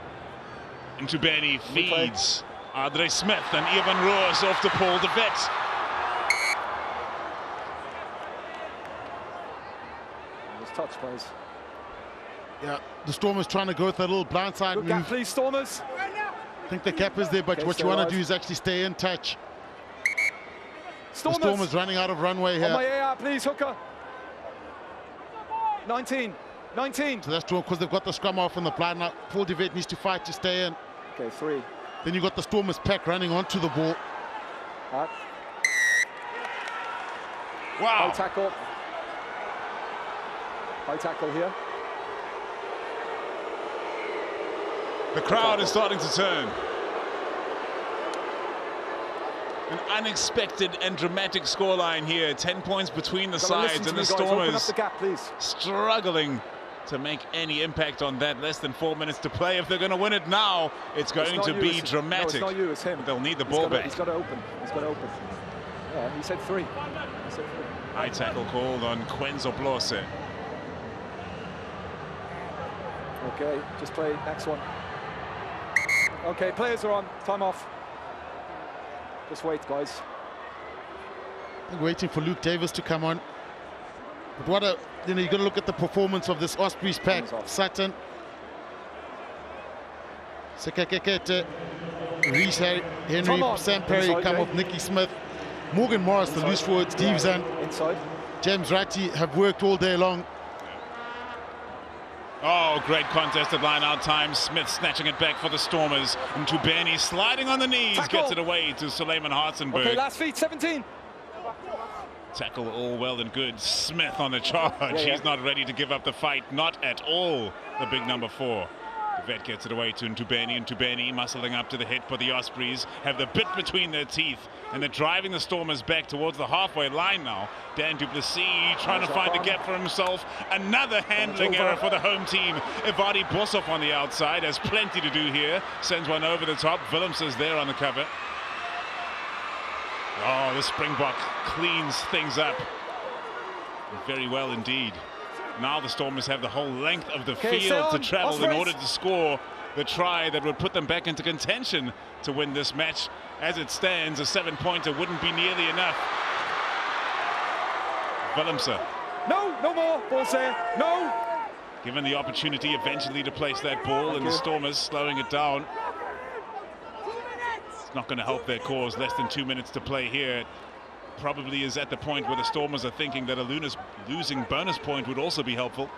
Speaker 3: And Tubani feeds Andre Smith and Evan Roos off to Paul de Vet.
Speaker 4: Touch, please.
Speaker 1: Yeah, the Stormers trying to go with a little blindside move.
Speaker 4: Gap, please, Stormers.
Speaker 1: I think the gap is there, but what you want to do is actually stay in touch.
Speaker 4: Stormers.
Speaker 1: The Stormers running out of runway here.
Speaker 4: On my AR, please, hooker. 19.
Speaker 1: So that's true because they've got the scrum off in the blind. Now Paul de Vet needs to fight to stay in.
Speaker 4: Okay, 3.
Speaker 1: Then you got the Stormers pack running onto the ball.
Speaker 4: Wow. High tackle. High tackle here.
Speaker 3: The crowd is starting to turn. An unexpected and dramatic scoreline here. 10 points between the sides, and the Stormers struggling to make any impact on that. Less than 4 minutes to play. If they're going to win it now, it's going to be dramatic.
Speaker 4: No, it's not you, it's him.
Speaker 3: They'll need the ball back.
Speaker 4: He's got to open. Yeah, he said 3.
Speaker 3: High tackle called on Quenzo Blosse.
Speaker 4: Okay, just play next one. Okay, players are on. Time off. Just wait, guys.
Speaker 1: I'm waiting for Luke Davis to come on. But what a, you got to look at the performance of this Ospreys pack. Sutton, Sekekekete, Reece Henry, Sam Perry come off Nicky Smith. Morgan Morris, the loose forward, Steves and James Ratty have worked all day long.
Speaker 3: Oh, great contested line-out time. Smith snatching it back for the Stormers. And Tubani sliding on the knees, gets it away to Suleiman Hartzenberg.
Speaker 4: Okay, last feet, 17.
Speaker 3: Tackle all well and good. Smith on the charge. He's not ready to give up the fight. Not at all, the big number 4. The vet gets it away to Ntubeni, and Ntubeni muscling up to the hit, but the Ospreys have the bit between their teeth, and they're driving the Stormers back towards the halfway line now. Dan du Plessis trying to find a gap for himself. Another handling error for the home team. Ivadi Bosov on the outside has plenty to do here. Sends one over the top. Willemse there on the cover. Oh, the Springbok cleans things up very well indeed. Now the Stormers have the whole length of the field to travel in order to score the try that would put them back into contention to win this match. As it stands, a 7-pointer wouldn't be nearly enough. Willemse.
Speaker 4: No, no more. Ball's there. No.
Speaker 3: Given the opportunity eventually to place that ball, and the Stormers slowing it down. It's not going to help their cause. Less than 2 minutes to play here. Probably is at the point where the Stormers are thinking that a losing bonus point would also be helpful.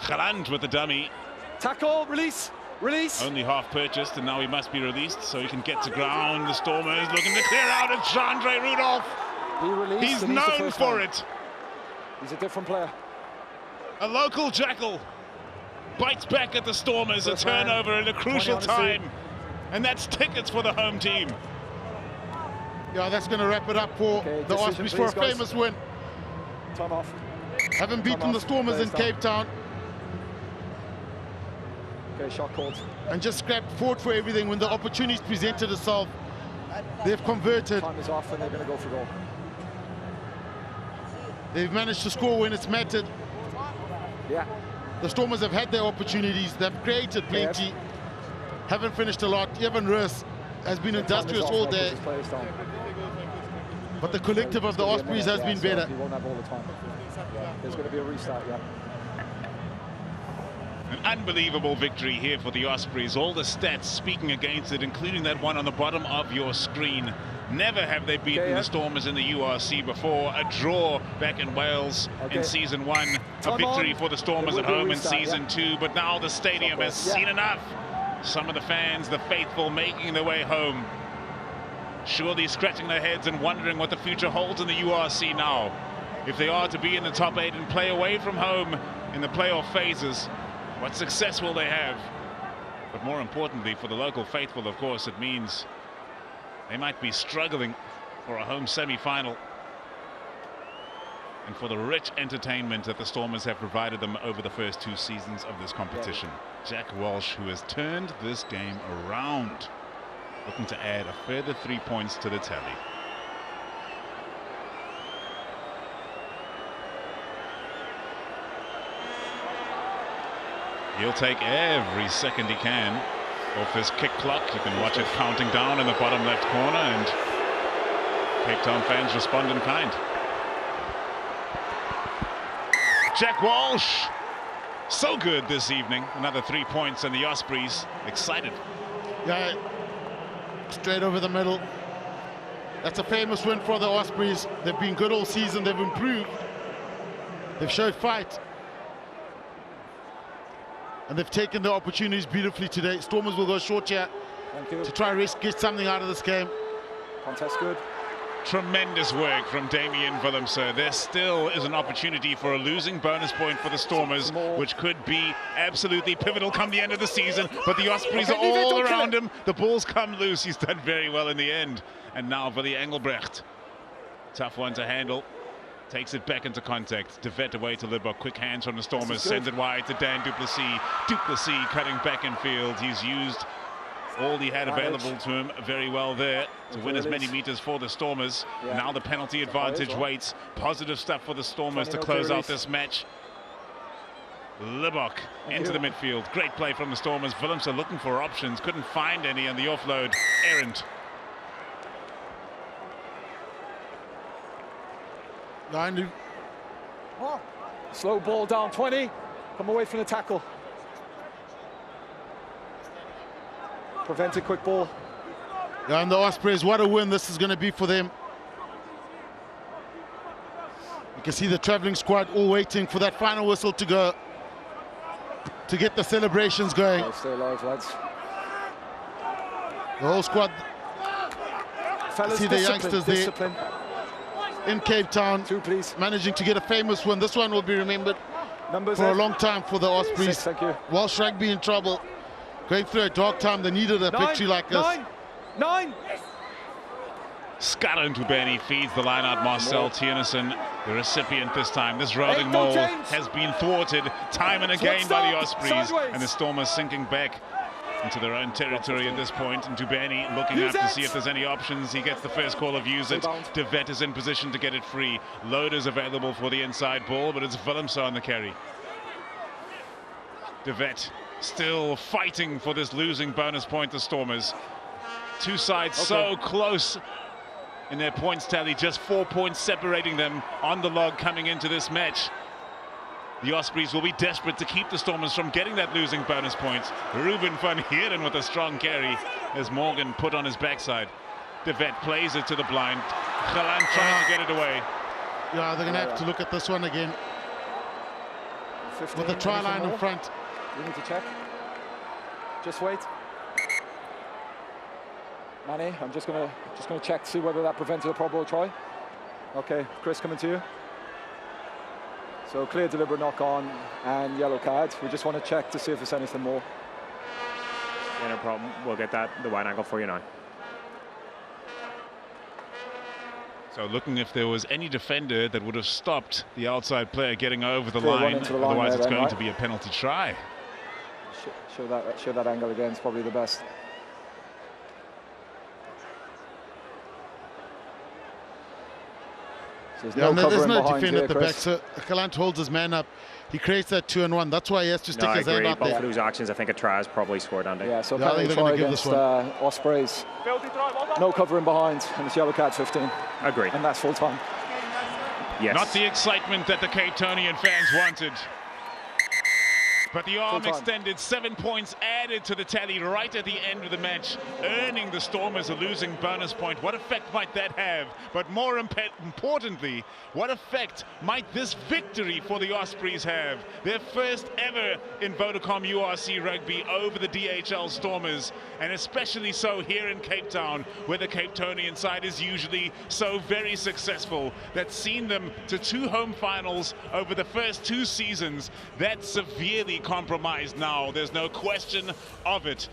Speaker 3: Galant with the dummy.
Speaker 4: Tackle, release, release.
Speaker 3: Only half purchased, and now he must be released so he can get to ground. The Stormers looking to clear out. It's Jandre Rudolph. He's known for it.
Speaker 4: He's a different player.
Speaker 3: A local jackal bites back at the Stormers. A turnover in a crucial time. And that's tickets for the home team.
Speaker 1: Yeah, that's going to wrap it up for the Ospreys for a famous win.
Speaker 4: Time off.
Speaker 1: Haven't beaten the Stormers in Cape Town.
Speaker 4: Okay, shot called.
Speaker 1: And just fought for everything when the opportunities presented itself. They've converted.
Speaker 4: Time is off and they're going to go for goal.
Speaker 1: They've managed to score when it's mattered.
Speaker 4: Yeah.
Speaker 1: The Stormers have had their opportunities. They've created plenty. Haven't finished a lot. Evan Rus has been industrious all day. But the collective of the Ospreys has been better.
Speaker 4: He won't have all the time. There's going to be a restart,
Speaker 3: An unbelievable victory here for the Ospreys. All the stats speaking against it, including that one on the bottom of your screen. Never have they beaten the Stormers in the URC before. A draw back in Wales in Season 1. A victory for the Stormers at home in Season 2. But now the stadium has seen enough. Some of the fans, the faithful, making their way home. Surely scratching their heads and wondering what the future holds in the URC now. If they are to be in the top 8 and play away from home in the playoff phases, what success will they have? But more importantly, for the local faithful, of course, it means they might be struggling for a home semi-final. And for the rich entertainment that the Stormers have provided them over the first 2 seasons of this competition. Jack Walsh, who has turned this game around, looking to add a further 3 points to the tally. He'll take every second he can off this kick clock. You can watch it counting down in the bottom left corner, and Cape Town fans respond in kind. Jack Walsh, so good this evening. Another 3 points, and the Ospreys excited.
Speaker 1: Yeah, straight over the middle. That's a famous win for the Ospreys. They've been good all season. They've improved. They've showed fight. And they've taken the opportunities beautifully today. Stormers will go short here to try and get something out of this game.
Speaker 4: Contest good.
Speaker 3: Tremendous work from Damien Willemse. There still is an opportunity for a losing bonus point for the Stormers, which could be absolutely pivotal come the end of the season. But the Ospreys are all around him. The ball's come loose. He's done very well in the end. And now Willie Engelbrecht. Tough one to handle. Takes it back into contact. De Vet away to Lidbok. Quick hands from the Stormers. Sends it wide to Dan du Plessis. Du Plessis cutting back in field. He's used all he had available to him very well there to win as many meters for the Stormers. Now the penalty advantage waits. Positive stuff for the Stormers to close out this match. Lidbok into the midfield. Great play from the Stormers. Willemse looking for options. Couldn't find any on the offload. Errant.
Speaker 4: Slow ball down, 20. Come away from the tackle. Prevented quick ball.
Speaker 1: Yeah, and the Ospreys, what a win this is going to be for them. You can see the travelling squad all waiting for that final whistle to go, to get the celebrations going.
Speaker 4: Stay alive, lads.
Speaker 1: The whole squad.
Speaker 4: Fellas,
Speaker 1: See the youngsters there in Cape Town,
Speaker 4: 2, please.
Speaker 1: managing to get a famous win. This one will be remembered
Speaker 4: Numbers
Speaker 1: for a long time for the Ospreys.
Speaker 4: 6, thank you.
Speaker 1: Welsh Rugby in trouble, going through a dark time. They needed a victory like this.
Speaker 4: 9.
Speaker 3: Scott into Benny feeds the line out. Marcel Tiernison, the recipient this time. This roving maul has been thwarted time and again by the Ospreys, and the Stormers sinking back into their own territory at this point. And Dubeni looking out to see if there's any options. He gets the first call of use it. De Vet is in position to get it free. Load is available for the inside ball, but it's Willemse on the carry. De Vet still fighting for this losing bonus point, the Stormers. Two sides so close in their points tally, just 4 points separating them on the log coming into this match. The Ospreys will be desperate to keep the Stormers from getting that losing bonus point. Ruben van Heeren with a strong carry as Morgan put on his backside. De Vet plays it to the blind. Galan trying to get it away.
Speaker 1: Yeah, they're going to have to look at this one again.
Speaker 4: 15,
Speaker 1: with the try line in front.
Speaker 4: We need to check. Just wait. Manny, I'm just gonna check to see whether that prevented a probable try. Okay, Chris, coming to you. So clear deliberate knock on and yellow card. We just want to check to see if there's anything more.
Speaker 5: Yeah, no problem. We'll get the wide angle for you now.
Speaker 3: So looking if there was any defender that would have stopped the outside player getting over the line. Otherwise it's going to be a penalty try.
Speaker 4: Show that angle again. It's probably the best.
Speaker 1: So there's no defender at the back, so Galant holds his man up. He creates that 2-on-1. That's why he has to stick his hand out there.
Speaker 5: Both of those actions, I think a try is probably scored, Andy.
Speaker 4: Yeah, so penalty try against Ospreys. No covering behind, and it's yellow card 15.
Speaker 5: Agree.
Speaker 4: And that's full time.
Speaker 5: Yes.
Speaker 3: Not the excitement that the Cape Townian fans wanted. But the arm extended, 7 points added to the tally right at the end of the match, earning the Stormers a losing bonus point. What effect might that have? But more importantly, what effect might this victory for the Ospreys have? Their first ever in Vodacom URC Rugby over the DHL Stormers, and especially so here in Cape Town, where the Cape Townian side is usually so very successful. That's seen them to 2 home finals over the first 2 seasons. That's severely compromised now. There's no question of it.